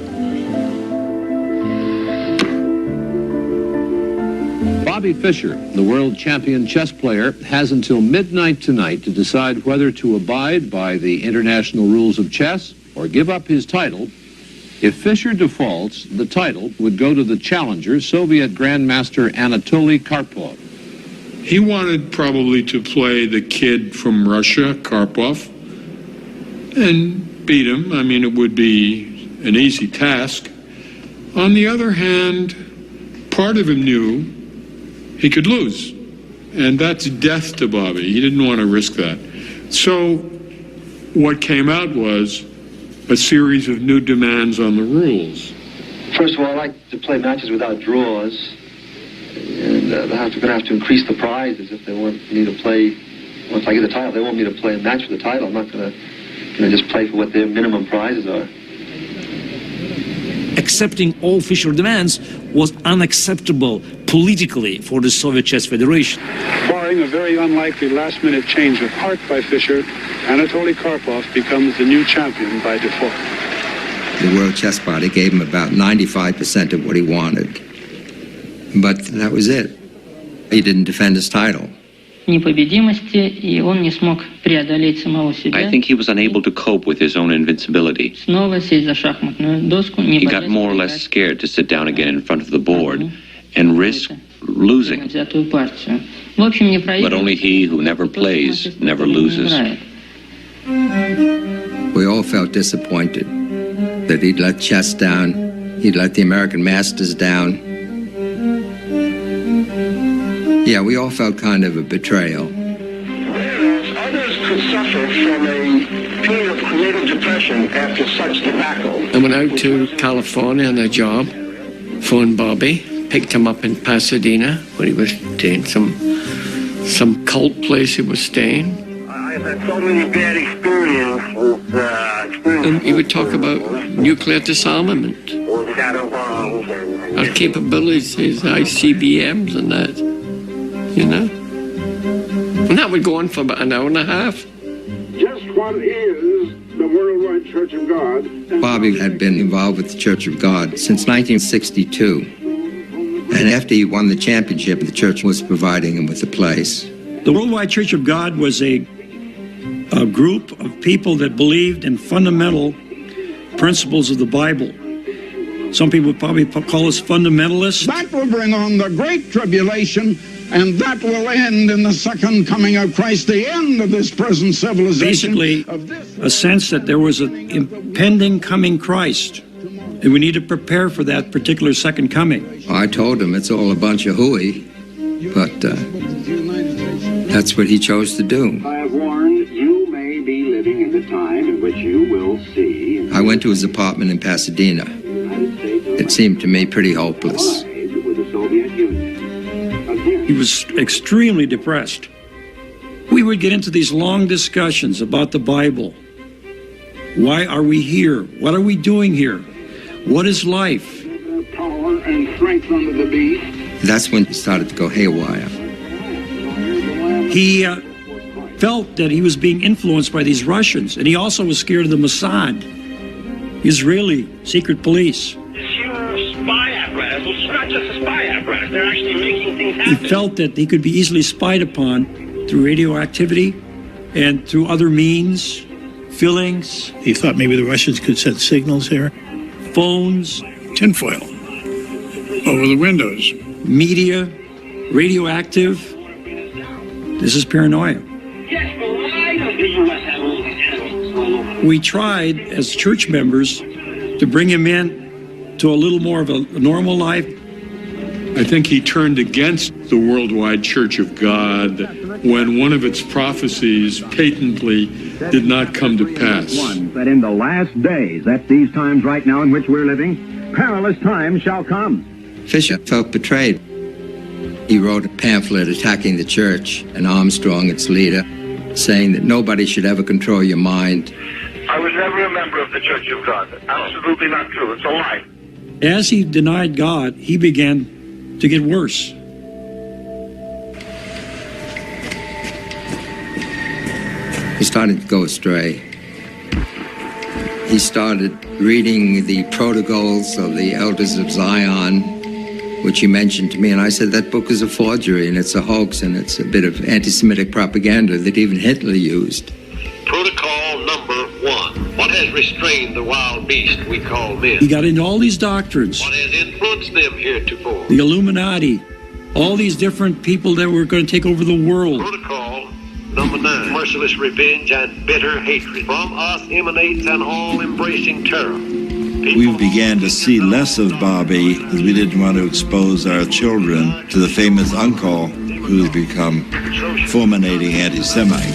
Bobby Fischer, the world champion chess player, has until midnight tonight to decide whether to abide by the international rules of chess or give up his title. If Fischer defaults, the title would go to the challenger, Soviet Grandmaster Anatoly Karpov. He wanted probably to play the kid from Russia, Karpov, and beat him. I mean, it would be an easy task. On the other hand, part of him knew he could lose, and that's death to Bobby. He didn't want to risk that. So what came out was a series of new demands on the rules. First of all, I like to play matches without draws, and they're going to have to increase the prizes if they want me to play. Once I get the title, they want me to play a match for the title. I'm not going to just play for what their minimum prizes are. Accepting all Fischer demands was unacceptable politically for the Soviet Chess Federation. Barring a very unlikely last-minute change of heart by Fischer, Anatoly Karpov becomes the new champion by default. The World Chess Party gave him about 95% of what he wanted. But that was it. He didn't defend his title. I think he was unable to cope with his own invincibility. He got more or less scared to sit down again in front of the board and risk losing. But only he who never plays never loses. We all felt disappointed that he'd let chess down, he'd let the American masters down. Yeah, we all felt kind of a betrayal. Whereas others could suffer from a period of creative depression after such debacle. I went out to California on a job, phoned Bobby, picked him up in Pasadena, where he was doing some some cult place he was staying. I've had so many bad experiences. And he would talk about nuclear disarmament, our capabilities, his ICBMs and that, you know. And that would go on for about an hour and a half. Just what is the Worldwide Church of God? Bobby had been involved with the Church of God since 1962. And after he won the championship, the church was providing him with a place. The Worldwide Church of God was a group of people that believed in fundamental principles of the Bible. Some people would probably call us fundamentalists. That will bring on the great tribulation, and that will end in the second coming of Christ, the end of this present civilization. Basically, a sense that there was an impending coming Christ, and we need to prepare for that particular second coming. I told him it's all a bunch of hooey, but that's what he chose to do. I have warned you may be living in the time in which you will see. I went to his apartment in Pasadena. It seemed to me pretty hopeless. He was extremely depressed. We would get into these long discussions about the Bible. Why are we here? What are we doing here? What is life? Power and strength under the beast. That's when he started to go haywire. He felt that he was being influenced by these Russians, and he also was scared of the Mossad, Israeli secret police. This huge spy apparatus, well, it's not just a spy apparatus, they're actually making things happen. He felt that he could be easily spied upon through radioactivity and through other means, fillings. He thought maybe the Russians could send signals here. Phones. Tinfoil over the windows. Media, radioactive. This is paranoia. Yes, but why does the U.S. have all these enemies? We tried, as church members, to bring him in to a little more of a normal life. I think he turned against the Worldwide Church of God when one of its prophecies patently did not come to pass. That in the last days, at these times right now in which we're living, perilous times shall come. Fischer felt betrayed. He wrote a pamphlet attacking the church and Armstrong, its leader, saying that nobody should ever control your mind. I was never a member of the Church of God. Absolutely not true. It's a lie. As he denied God, he began to get worse. He started to go astray. He started reading the protocols of the Elders of Zion, which he mentioned to me, and I said, that book is a forgery, and it's a hoax, and it's a bit of anti-Semitic propaganda that even Hitler used. Protocol number 1. What has restrained the wild beast we call men? He got into all these doctrines. What has influenced them heretofore? The Illuminati, all these different people that were going to take over the world. Protocol number 9. Merciless revenge and bitter hatred. From us emanates an all-embracing terror. We began to see less of Bobby because we didn't want to expose our children to the famous uncle who's become fulminating anti-Semite.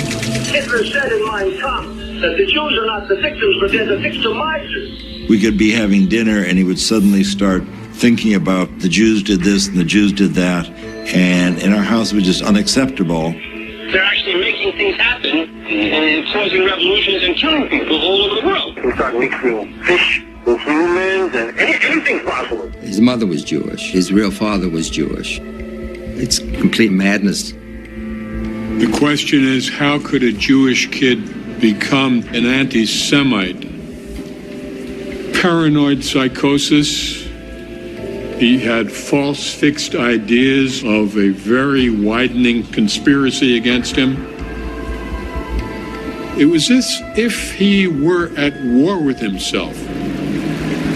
Hitler said in Mein Kampf that the Jews are not the victims, but they're the victimizers. We could be having dinner and he would suddenly start thinking about the Jews did this and the Jews did that, and in our house it was just unacceptable. They're actually making things happen and causing revolutions and killing people all over the world. We start mixing fish with humans and anything's possible. His mother was Jewish. His real father was Jewish. It's complete madness. The question is, how could a Jewish kid become an anti-Semite? Paranoid psychosis. He had false fixed ideas of a very widening conspiracy against him. It was as if he were at war with himself.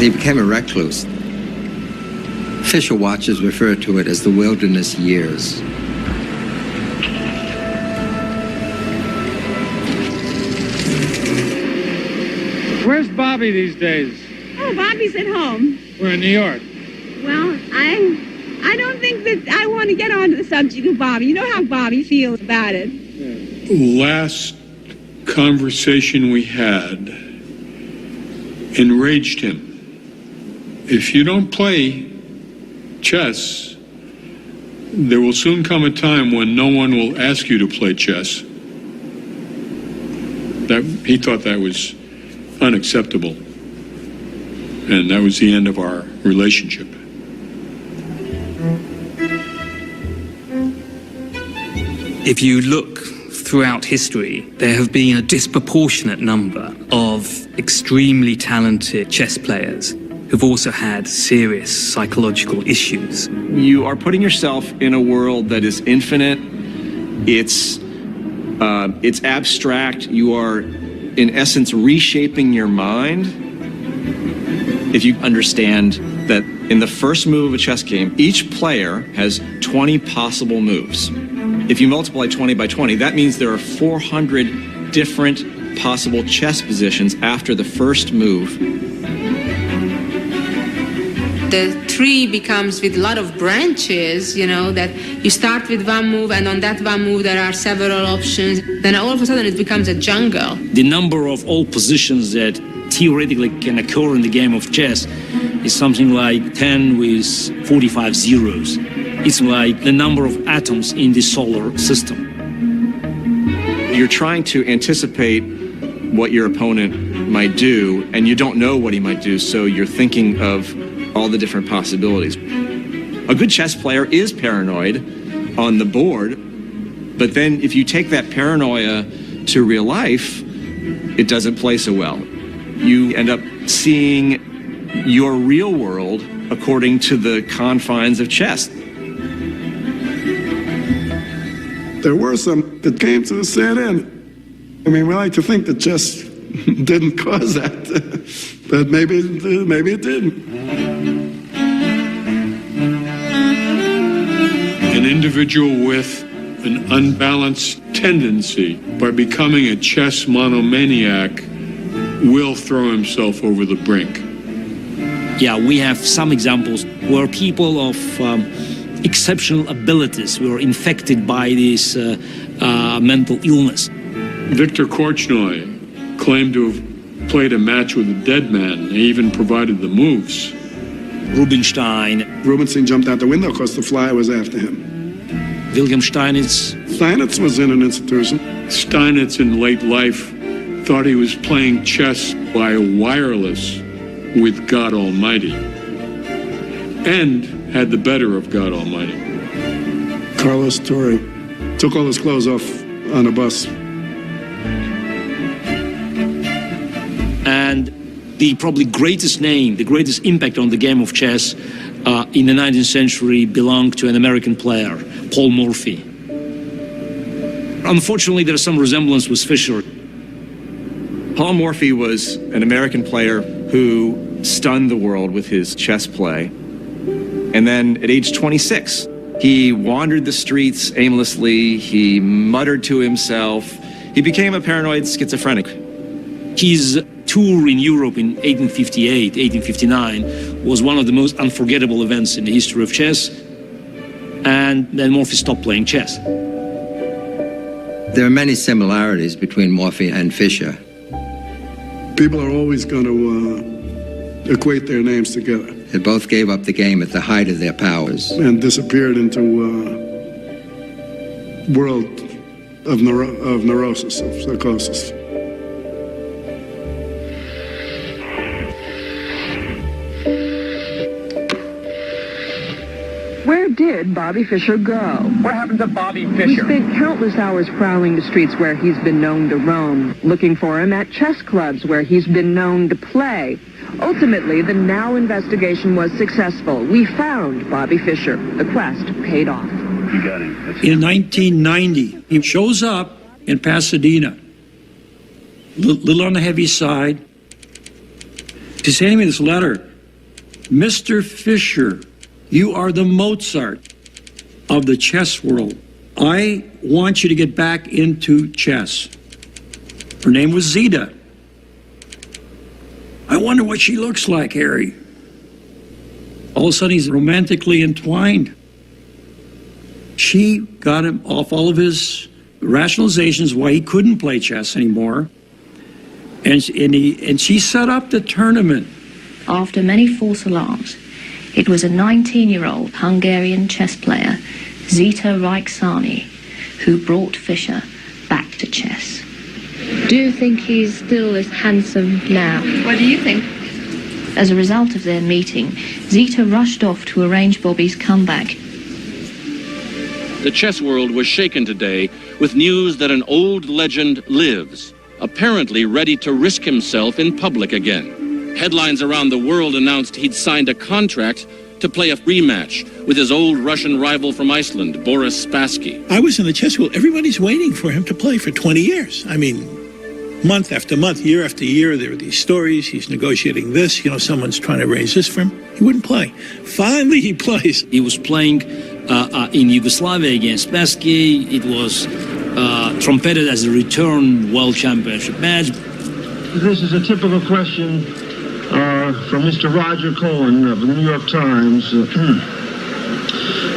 He became a recluse. Fischer watchers refer to it as the wilderness years. Where's Bobby these days? Oh, Bobby's at home. We're in New York. Well, I don't think that I want to get onto the subject of Bobby. You know how Bobby feels about it. Last conversation we had enraged him. If you don't play chess, There will soon come a time when no one will ask you to play chess. He thought that was unacceptable. And that was the end of our relationship. If you look throughout history, there have been a disproportionate number of extremely talented chess players who've also had serious psychological issues. You are putting yourself in a world that is infinite. It's abstract. You are, in essence, reshaping your mind. If you understand that in the first move of a chess game, each player has 20 possible moves. If you multiply 20 by 20, that means there are 400 different possible chess positions after the first move. The tree becomes with a lot of branches, you know, that you start with one move and on that one move there are several options. Then all of a sudden it becomes a jungle. The number of all positions that theoretically can occur in the game of chess is something like 10 with 45 zeros. It's like the number of atoms in the solar system. You're trying to anticipate what your opponent might do, and you don't know what he might do, so you're thinking of all the different possibilities. A good chess player is paranoid on the board, but then if you take that paranoia to real life, it doesn't play so well. You end up seeing your real world according to the confines of chess. There were some that came to a sad end. I mean, we like to think that chess didn't cause that, but maybe it didn't. An individual with an unbalanced tendency, by becoming a chess monomaniac, will throw himself over the brink. Yeah, we have some examples where people of exceptional abilities were infected by this mental illness. Victor Korchnoi claimed to have played a match with a dead man. He even provided the moves. Rubinstein jumped out the window because the fly was after him. Wilhelm Steinitz. Steinitz was in an institution. Steinitz in late life thought he was playing chess by wireless with God Almighty, and had the better of God Almighty. Carlos Torre took all his clothes off on a bus. And the probably greatest name, the greatest impact on the game of chess in the 19th century belonged to an American player, Paul Morphy. Unfortunately, there's some resemblance with Fischer. Paul Morphy was an American player who stunned the world with his chess play. And then at age 26, he wandered the streets aimlessly, he muttered to himself, he became a paranoid schizophrenic. His tour in Europe in 1858, 1859 was one of the most unforgettable events in the history of chess. And then Morphy stopped playing chess. There are many similarities between Morphy and Fischer. People are always going to equate their names together. They both gave up the game at the height of their powers. And disappeared into a world of neurosis, of psychosis. Where did Bobby Fischer go? What happened to Bobby Fischer? We spent countless hours prowling the streets where he's been known to roam, looking for him at chess clubs where he's been known to play. Ultimately, the Now investigation was successful. We found Bobby Fischer. The quest paid off. You got him. In 1990, he shows up in Pasadena, little on the heavy side. He's handing me this letter. Mr. Fischer, you are the Mozart of the chess world. I want you to get back into chess. Her name was Zita. I wonder what she looks like, Harry. All of a sudden, he's romantically entwined. She got him off all of his rationalizations why he couldn't play chess anymore. And she set up the tournament. After many false alarms, it was a 19-year-old Hungarian chess player Zita Reiksani, who brought Fischer back to chess. Do you think he's still as handsome now? What do you think? As a result of their meeting, Zita rushed off to arrange Bobby's comeback. The chess world was shaken today with news that an old legend lives, apparently ready to risk himself in public again. Headlines around the world announced he'd signed a contract to play a rematch with his old Russian rival from Iceland, Boris Spassky. I was in the chess school. Everybody's waiting for him to play for 20 years. I mean, month after month, year after year, there are these stories. He's negotiating this. You know, someone's trying to raise this for him. He wouldn't play. Finally, he plays. He was playing in Yugoslavia against Spassky. It was trumpeted as a return world championship match. This is a typical question from Mr. Roger Cohen of the New York Times.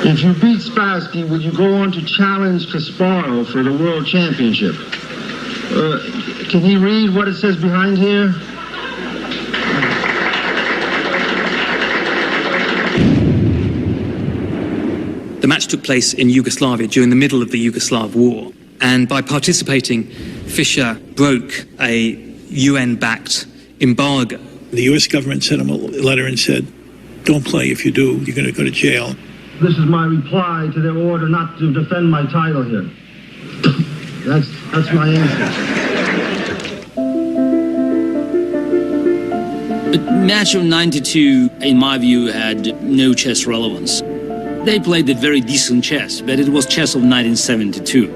If you beat Spassky, would you go on to challenge Kasparov for the world championship? Can he read what it says behind here? The match took place in Yugoslavia during the middle of the Yugoslav war. And by participating, Fischer broke a UN-backed embargo. The U.S. government sent him a letter and said, don't play. If you do, you're going to go to jail. This is my reply to their order not to defend my title here. That's my answer. The match of 92, in my view, had no chess relevance. They played a very decent chess, but it was chess of 1972.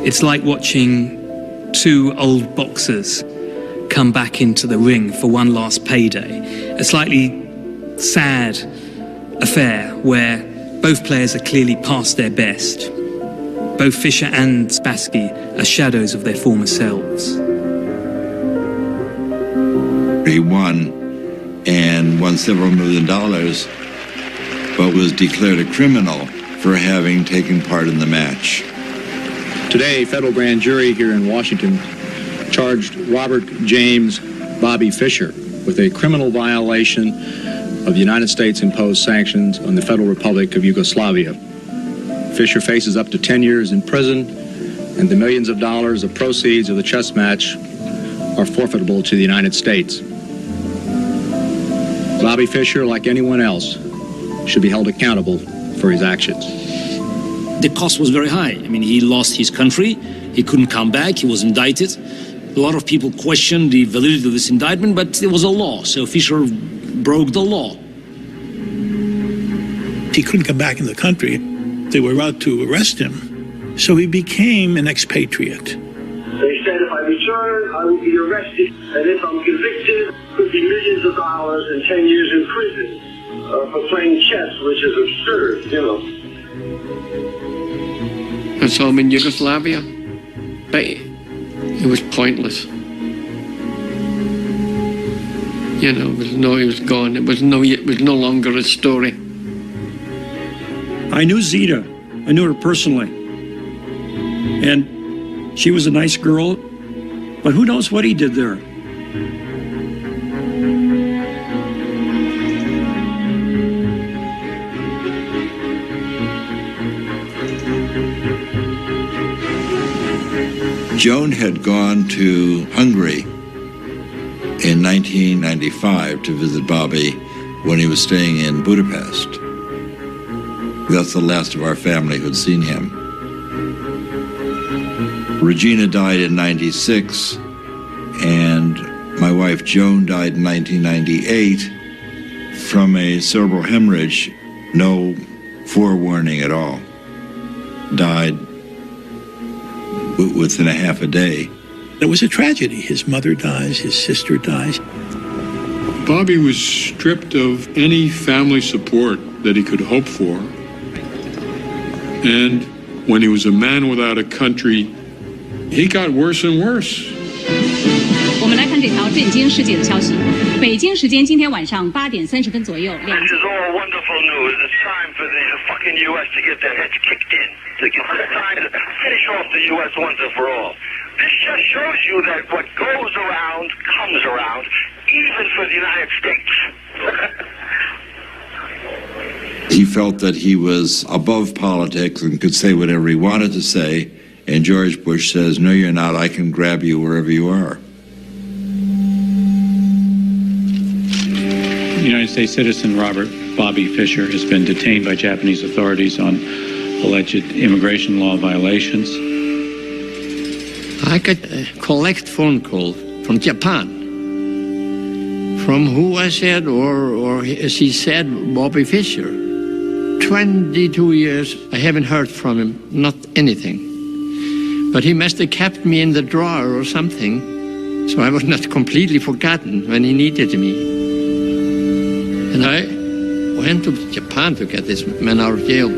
It's like watching two old boxers come back into the ring for one last payday. A slightly sad affair where both players are clearly past their best. Both Fischer and Spassky are shadows of their former selves. He won and won several $1 million, but was declared a criminal for having taken part in the match. Today, a federal grand jury here in Washington charged Robert James Bobby Fischer with a criminal violation of the United States imposed sanctions on the Federal Republic of Yugoslavia. Fischer faces up to 10 years in prison, and the millions of dollars of proceeds of the chess match are forfeitable to the United States. Bobby Fischer, like anyone else, should be held accountable for his actions. The cost was very high. I mean, he lost his country. He couldn't come back. He was indicted. A lot of people questioned the validity of this indictment, but it was a law, so Fischer broke the law. He couldn't come back in the country. They were out to arrest him, so he became an expatriate. They said if I return, I will be arrested, and if I'm convicted, it could be millions of dollars and 10 years in prison for playing chess, which is absurd, you know. I saw him in Yugoslavia, but it was pointless. You know, he was gone. It was no longer a story. I knew Zita. I knew her personally. And she was a nice girl, but who knows what he did there. Joan had gone to Hungary in 1995 to visit Bobby when he was staying in Budapest. That's the last of our family who'd seen him. Regina died in 96, and my wife Joan died in 1998 from a cerebral hemorrhage, no forewarning at all. Died within a half a day. It was a tragedy. His mother dies, his sister dies. Bobby was stripped of any family support that he could hope for. And when he was a man without a country, he got worse and worse. 我们来看这条震惊世界的消息。北京时间今天晚上8点30分左右， This is all wonderful news. It's time for the fucking U.S. to get their heads kicked in. It's time to finish off the U.S. once and for all. This just shows you that what goes around comes around, even for the United States. He felt that he was above politics and could say whatever he wanted to say, and George Bush says, no, you're not, I can grab you wherever you are. United States citizen Robert Bobby Fischer has been detained by Japanese authorities on alleged immigration law violations. I got a collect phone call from Japan, from who I said, or as he said, Bobby Fischer. 22 years, I haven't heard from him, not anything. But he must have kept me in the drawer or something, so I was not completely forgotten when he needed me. And I went to Japan to get this man out of jail.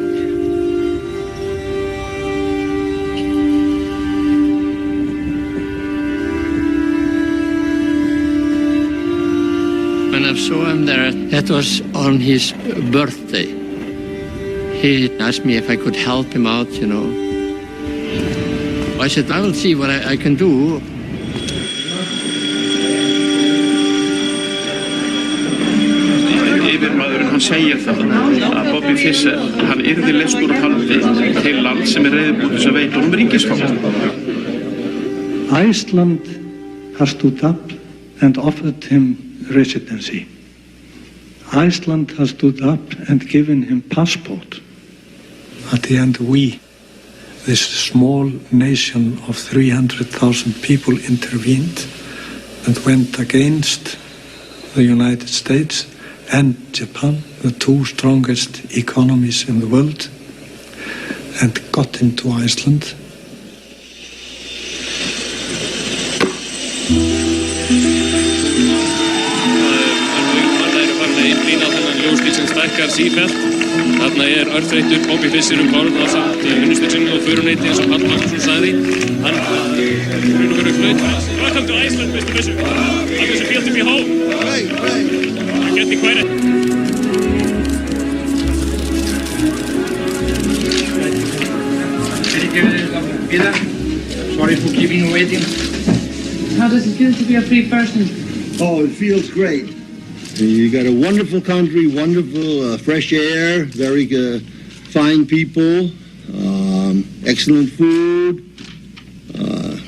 When I saw him there, that was on his birthday. He asked me if I could help him out, you know. I said, I will see what I can do. Yfirmaðurinn hann segir það að Bobby Fischer hann yrði leystur af haldi til land sem reiðubúið þess að veita honum ríkisfang. Iceland has stood up and offered him residency. Iceland has stood up and given him passport. At the end, we, this small nation of 300,000 people, intervened and went against the United States and Japan, the two strongest economies in the world, and got into Iceland. Þarna örþreyttur Bobby Fischer borð ásamt unnustu sinni og föruneyti eins og Páll Magnússon sagði. Hann verður flaut. Welcome to Iceland, Mr. Fischer. How does it feel to be home? Great. You're getting quite a... Sorry for keeping you waiting. How does it feel to be a free person? Oh, it feels great. You got a wonderful country, wonderful fresh air, very fine people, excellent food,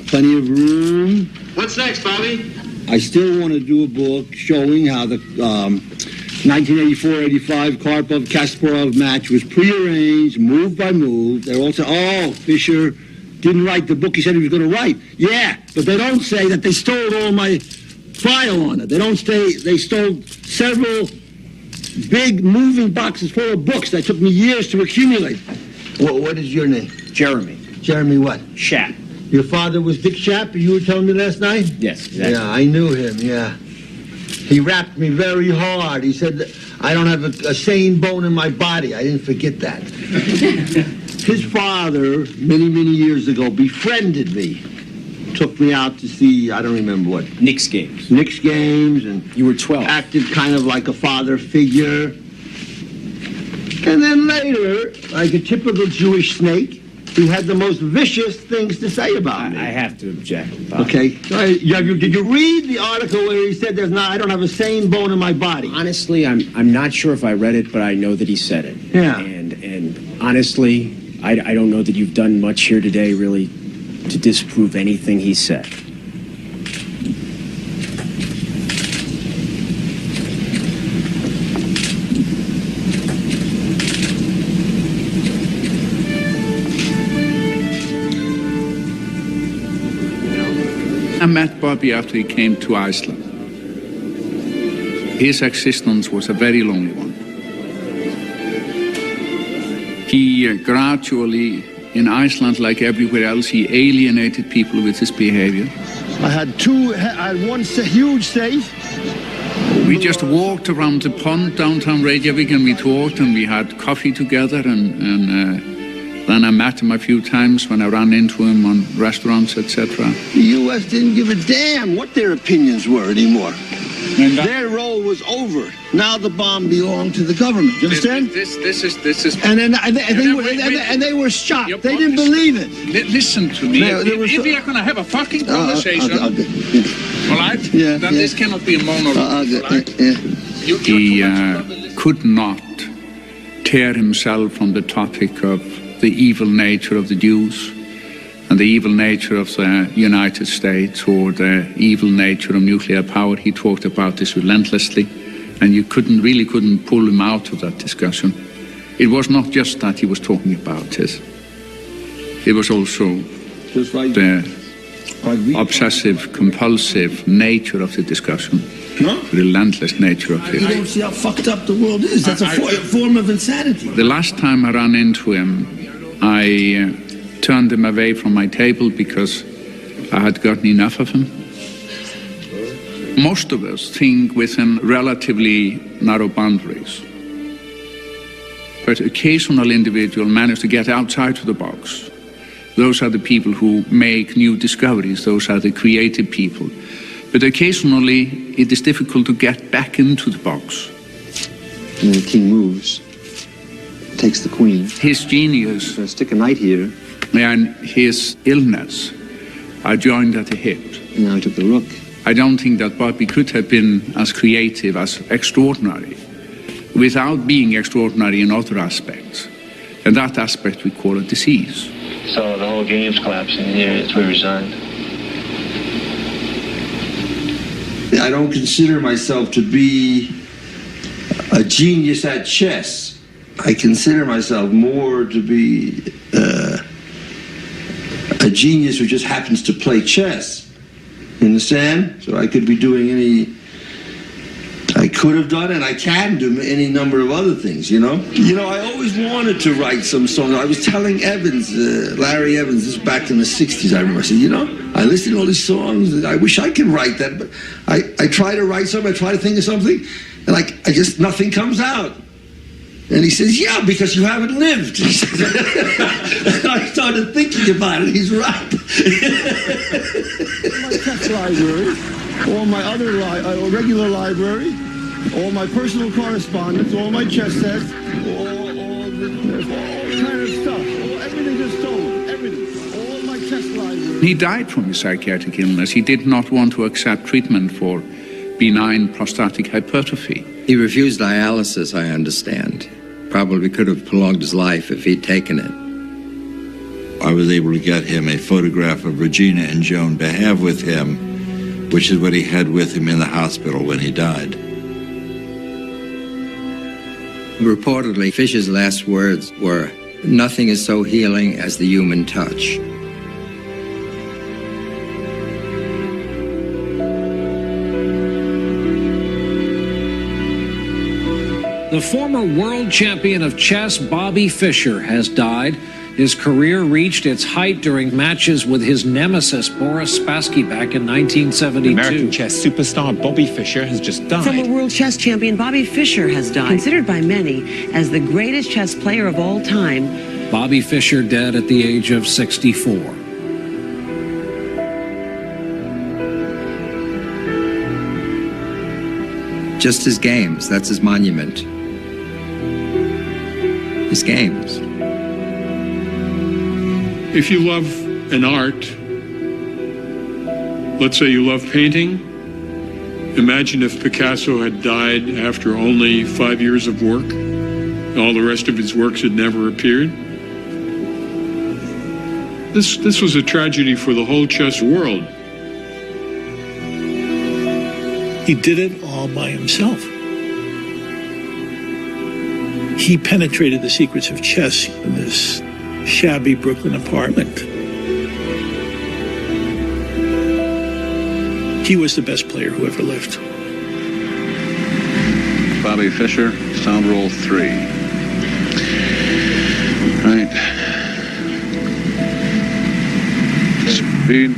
plenty of room. What's next, Bobby? I still want to do a book showing how the 1984-85 Karpov-Kasparov match was prearranged, move by move. They all say, oh, Fischer didn't write the book he said he was going to write. Yeah, but they don't say that they stole all my file on it. They don't say they stole several big moving boxes full of books that took me years to accumulate. What is your name? Jeremy. Jeremy what? Schaap. Your father was Dick Schaap, you were telling me last night? Yes, exactly. Yeah, I knew him, yeah. He rapped me very hard. He said, that I don't have a sane bone in my body. I didn't forget that. His father, many, many years ago, befriended me. Took me out to see, I don't remember what. Knicks games. Knicks games, and you were 12. Acted kind of like a father figure. And then later, like a typical Jewish snake, he had the most vicious things to say about me. I have to object, Bob. Okay. Did you read the article where he said I don't have a sane bone in my body? Honestly, I'm not sure if I read it, but I know that he said it. Yeah. And honestly, I don't know that you've done much here today, really, to disprove anything he said. I met Bobby after he came to Iceland. His existence was a very lonely one. He gradually, in Iceland like everywhere else, he alienated people with his behavior. I had one huge safe. We just walked around the pond downtown Reykjavik, and we talked and we had coffee together, and then I met him a few times when I ran into him on restaurants, etc. The U.S. didn't give a damn what their opinions were anymore. Their role was over. Now the bomb belonged to the government. Do you understand? This is. And they were shocked. They didn't believe it. Listen to me. If we are going to have a fucking conversation, all right? Yeah, then this cannot be a monologue. Right? Yeah. He could not tear himself from the topic of the evil nature of the Jews and the evil nature of the United States or the evil nature of nuclear power. He talked about this relentlessly, and you really couldn't pull him out of that discussion. It was not just that he was talking about it. It was also the obsessive, compulsive nature of the discussion, the relentless nature of it. You don't see how fucked up the world is. That's a form of insanity. The last time I ran into him, I turned him away from my table because I had gotten enough of him. Most of us think within relatively narrow boundaries, but occasional individuals manage to get outside of the box. Those are the people who make new discoveries. Those are the creative people. But occasionally, it is difficult to get back into the box. And the king moves, takes the queen. His genius, stick a knight here, and his illness are joined at the hip. And now he took the rook. I don't think that Bobby could have been as creative, as extraordinary, without being extraordinary in other aspects. And that aspect we call a disease. So the whole game's collapsing here. It's we resigned. I don't consider myself to be a genius at chess. I consider myself more to be a genius who just happens to play chess. You understand? So I could be doing I could have done and I can do any number of other things, you know? You know, I always wanted to write some song. I was telling Evans, Larry Evans, this was back in the 60s, I remember. I said, you know, I listened to all these songs, and I wish I could write that, but I try to write something, I try to think of something, and I just, nothing comes out. And he says, yeah, because you haven't lived. He says, and I started thinking about it, he's right. My text library, or my other regular library, all my personal correspondence, all my chess sets, all kind of stuff. Everything is stolen. Everything. All my chess library. He died from his psychiatric illness. He did not want to accept treatment for benign prostatic hypertrophy. He refused dialysis, I understand. Probably could have prolonged his life if he'd taken it. I was able to get him a photograph of Regina and Joan to have with him, which is what he had with him in the hospital when he died. Reportedly, Fischer's last words were, "Nothing is so healing as the human touch." The former world champion of chess, Bobby Fischer, has died. His career reached its height during matches with his nemesis, Boris Spassky, back in 1972. American chess superstar Bobby Fischer has just died. Former world chess champion Bobby Fischer has died. Considered by many as the greatest chess player of all time. Bobby Fischer dead at the age of 64. Just his games, that's his monument. His games. If you love an art, let's say you love painting, imagine if Picasso had died after only 5 years of work. All the rest of his works had never appeared. This was a tragedy for the whole chess world. He did it all by himself. He penetrated the secrets of chess in this shabby Brooklyn apartment. He was the best player who ever lived. Bobby Fischer, sound roll 3. Right. Speed.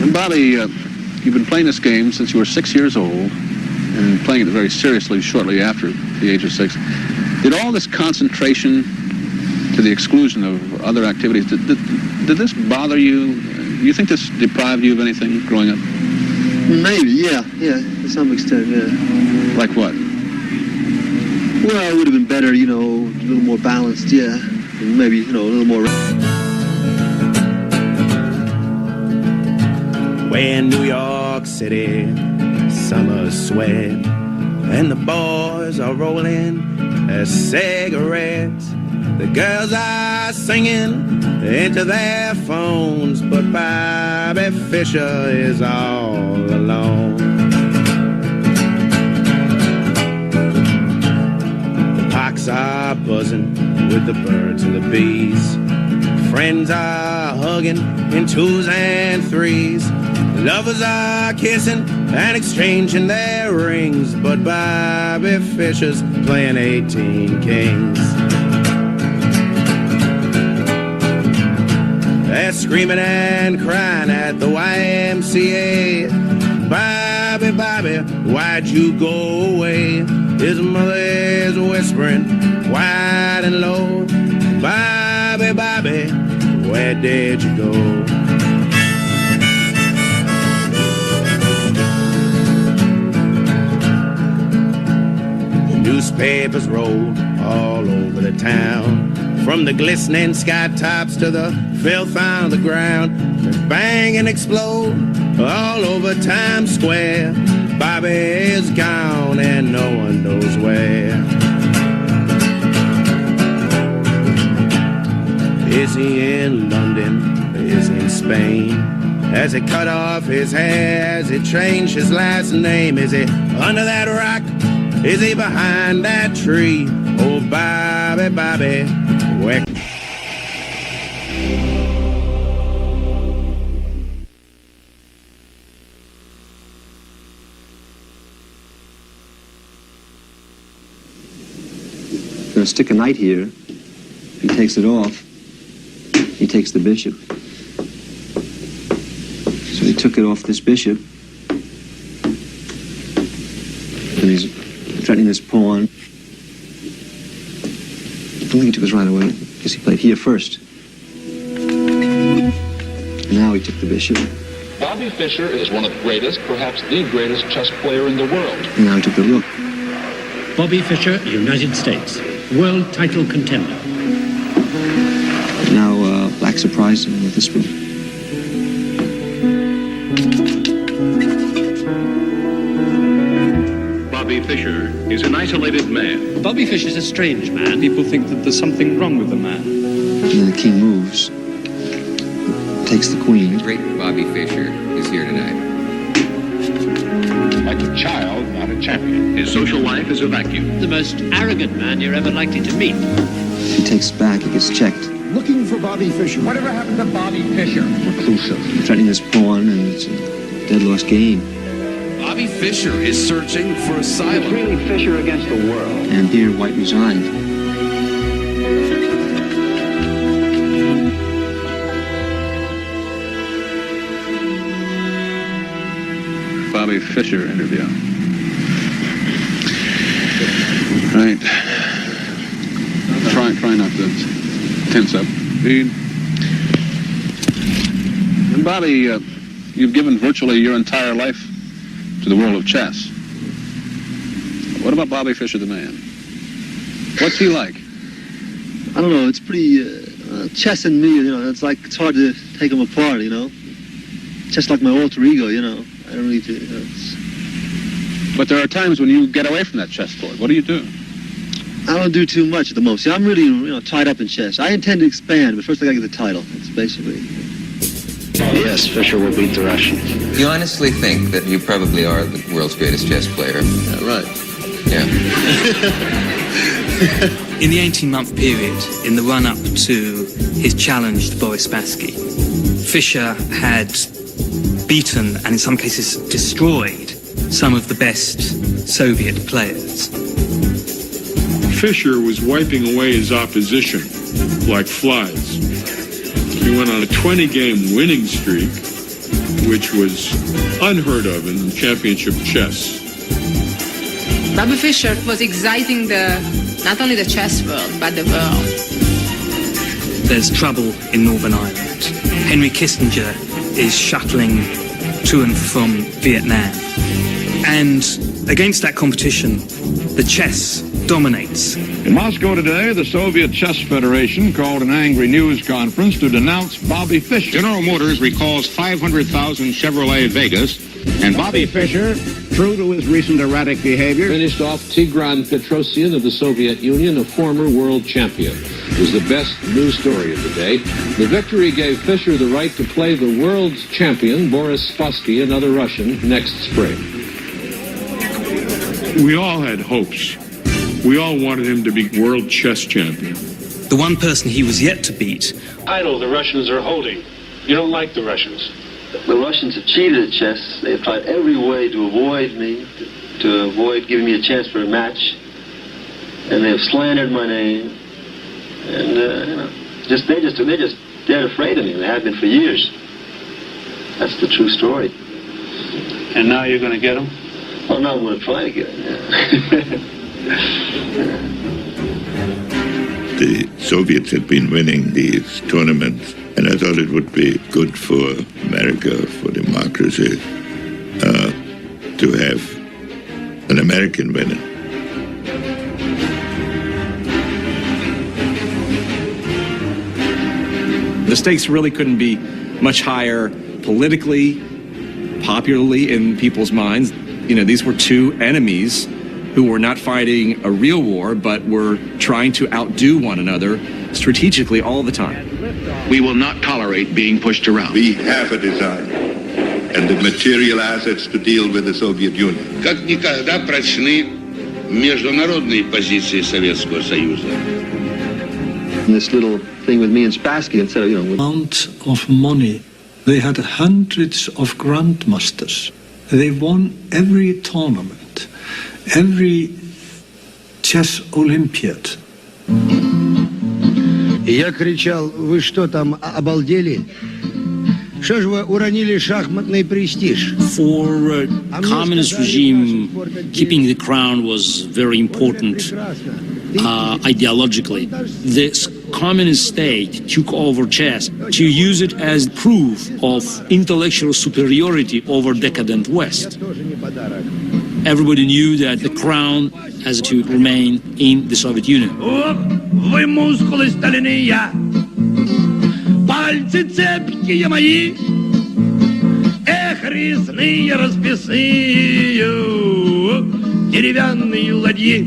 And Bobby, you've been playing this game since you were 6 years old and playing it very seriously shortly after the age of 6. Did all this concentration to the exclusion of other activities, did this bother you? Do you think this deprived you of anything growing up? Maybe, yeah, to some extent, yeah. Like what? Well, it would have been better, you know, a little more balanced, yeah. Maybe, you know, a little more... We're in New York City, summer sweat, and the boys are rolling as cigarettes. The girls are singing into their phones, but Bobby Fischer is all alone. The parks are buzzing with the birds and the bees. Friends are hugging in twos and threes. Lovers are kissing and exchanging their rings, but Bobby Fischer's playing 18 kings. They're screaming and crying at the YMCA. Bobby, Bobby, why'd you go away? His mother is whispering wide and low. Bobby, Bobby, where did you go? The newspapers rolled all over the town, from the glistening sky tops to the filth on the ground. They bang and explode all over Times Square. Bobby is gone and no one knows where. Is he in London? Is he in Spain? Has he cut off his hair? Has he changed his last name? Is he under that rock? Is he behind that tree? Oh, Bobby, Bobby, where? Gonna stick a knight here. He takes it off. He takes the bishop. So he took it off this bishop. And he's threatening this pawn. I don't think he took his right away. I guess he played here first. And now he took the bishop. Bobby Fischer is one of the greatest, perhaps the greatest chess player in the world. And now he took the rook. Bobby Fischer, United States, world title contender. Now Black surprised him with this move. Bobby Fischer is an isolated man. Bobby Fischer's a strange man. People think that there's something wrong with the man. And then the king moves. Takes the queen. The great Bobby Fischer is here tonight. Like a child, not a champion. His social life is a vacuum. The most arrogant man you're ever likely to meet. If he takes back, he gets checked. Looking for Bobby Fischer. Whatever happened to Bobby Fischer? Reclusive. Threatening this pawn, and it's a dead-loss game. Bobby Fischer is searching for asylum. It's really Fischer against the world. And here, White resigned. Bobby Fischer interview. Right. Try not to tense up. And Bobby, you've given virtually your entire life to the world of chess. What about Bobby Fischer, the man? What's he like? I don't know. It's pretty chess and me. You know, it's hard to take him apart. You know, just like my alter ego. You know, I don't need to. You know, But there are times when you get away from that chessboard. What do you do? I don't do too much at the most. See, I'm really, tied up in chess. I intend to expand, but first I gotta get the title. That's basically. Yes, Fischer will beat the Russians. Do you honestly think that you probably are the world's greatest chess player? Right. Yeah. In the 18-month period, in the run-up to his challenge to Boris Spassky, Fischer had beaten and in some cases destroyed some of the best Soviet players. Fischer was wiping away his opposition like flies. He went on a 20-game winning streak, which was unheard of in championship chess. Bobby Fischer was exciting not only the chess world, but the world. There's trouble in Northern Ireland. Henry Kissinger is shuttling to and from Vietnam. And against that competition, the chess dominates. In Moscow today, the Soviet Chess Federation called an angry news conference to denounce Bobby Fischer. General Motors recalls 500,000 Chevrolet Vegas, and Bobby Fischer True to his recent erratic behavior, Finished off Tigran Petrosyan of the Soviet Union, a former world champion. It was the best news story of the day. The victory gave Fischer the right to play the world's champion, Boris Spassky, another Russian, next spring. We all had hopes. We all wanted him to be world chess champion. The one person he was yet to beat. Title the Russians are holding. You don't like the Russians. The Russians have cheated at chess. They've tried every way to avoid me, to avoid giving me a chance for a match. And they've slandered my name. And, they're dead afraid of me. They have been for years. That's the true story. And now you're going to get them? Well, now I'm going to try to get them, The Soviets had been winning these tournaments, and I thought it would be good for America, for democracy, to have an American winner. The stakes really couldn't be much higher politically, popularly in people's minds. You know, these were two enemies who were not fighting a real war, but were trying to outdo one another strategically all the time. we will not tolerate being pushed around. We have a design and the material assets to deal with the Soviet Union. Как никогда прочны международные позиции Советского Союза. This little thing with me and Spassky, instead of, amount of money. They had hundreds of grandmasters. They won every tournament, every chess Olympiad. Я кричал: вы что там, обалдели? Что же вы уронили шахматный престиж? For communist regime, keeping the crown was very important ideologically. This communist state took over chess to use it as proof of intellectual superiority over decadent West. Everybody knew that the crown has to remain in the Soviet Union. Вы мускулы стальные, пальцы цепкие мои, эх, резные расписные, деревянные ладьи.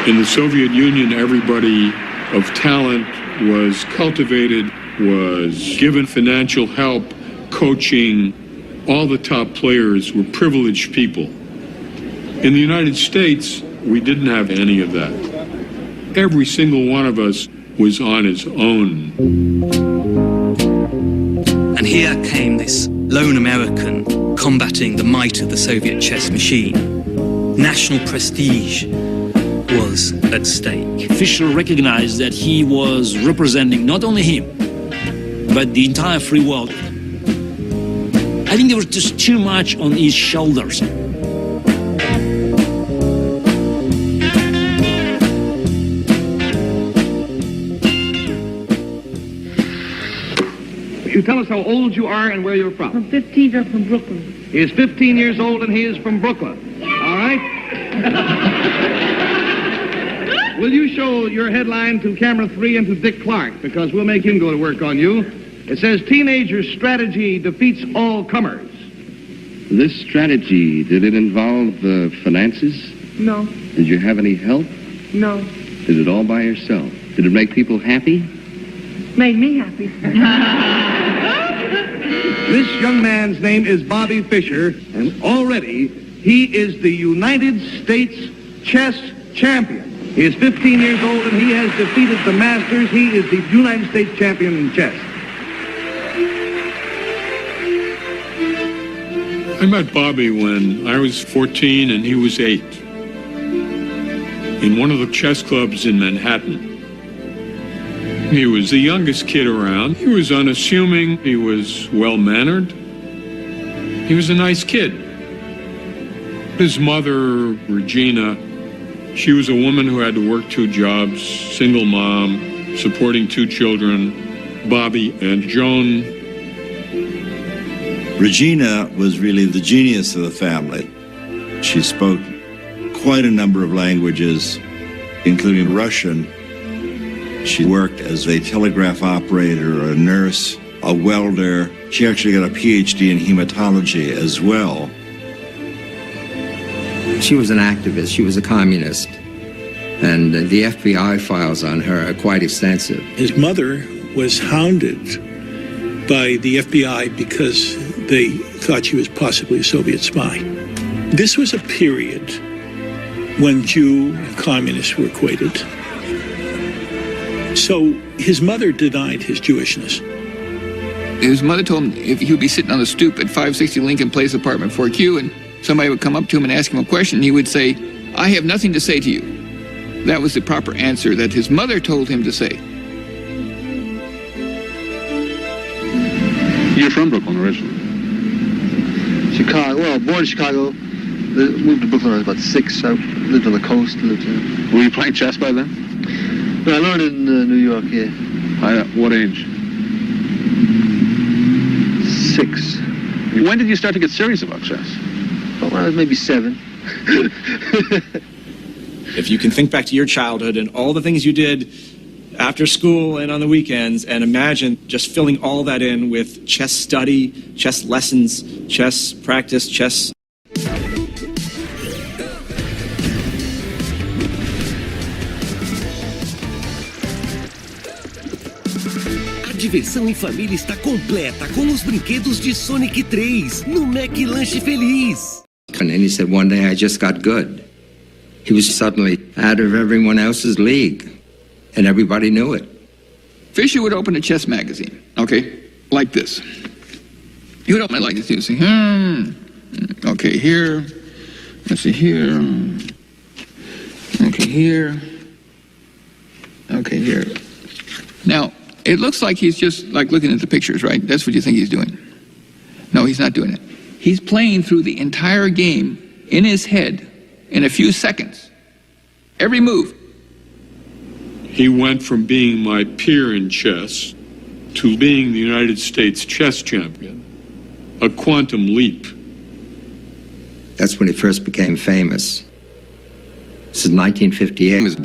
In the Soviet Union, everybody of talent was cultivated, was given financial help, coaching. All the top players were privileged people. In the United States, we didn't have any of that. Every single one of us was on his own. And here came this lone American combating the might of the Soviet chess machine. National prestige was at stake. Fischer recognized that he was representing not only him, but the entire free world. I think there was just too much on his shoulders. You tell us how old you are and where you're from. I'm 15, I'm from Brooklyn. He is 15 years old and he is from Brooklyn. All right? Will you show your headline to camera 3 and to Dick Clark, because we'll make him go to work on you. It says, teenager strategy defeats all comers. This strategy, did it involve finances? No. Did you have any help? No. Did it all by yourself? Did it make people happy? Made me happy. This young man's name is Bobby Fischer, and already he is the United States chess champion. He is 15 years old and he has defeated the masters. He is the United States champion in chess. I met Bobby when I was 14 and he was 8 in one of the chess clubs in Manhattan. He was the youngest kid around. He was unassuming. He was well-mannered. He was a nice kid. His mother, Regina, she was a woman who had to work 2 jobs, single mom, supporting 2 children, Bobby and Joan. Regina was really the genius of the family. She spoke quite a number of languages, including Russian. She worked as a telegraph operator or a nurse. a welder. She actually got a PhD in hematology as well. She was an activist. She was a communist. And the FBI files on her are quite extensive. His mother was hounded by the FBI because they thought she was possibly a Soviet spy. This was a period when Jew and communists were equated. So his mother denied his Jewishness. His mother told him if he would be sitting on the stoop at 560 Lincoln Place, apartment 4Q, and somebody would come up to him and ask him a question, he would say, "I have nothing to say to you." That was the proper answer that his mother told him to say. You're from Brooklyn originally? Chicago. Well, born in Chicago. Moved to Brooklyn when I was about 6. I lived on the coast. Were you playing chess by then? No, I learned in New York, yeah. What age? 6. When did you start to get serious about chess? Well, when I was maybe 7. If you can think back to your childhood and all the things you did after school and on the weekends, and imagine just filling all that in with chess study, chess lessons, chess practice, chess. A diversão em família está completa com os brinquedos de Sonic 3 no Mac Lanche Feliz. And then he said, one day I just got good. He was suddenly out of everyone else's league, and everybody knew it. Fischer would open a chess magazine, okay, like this. He would open it like this. He would say, okay, here, let's see, here, okay, here, okay, here. Now, it looks like he's just like looking at the pictures, right? That's what you think he's doing. No, he's not doing it. He's playing through the entire game in his head in a few seconds. Every move. He went from being my peer in chess to being the United States chess champion. A quantum leap. That's when he first became famous. This is 1958.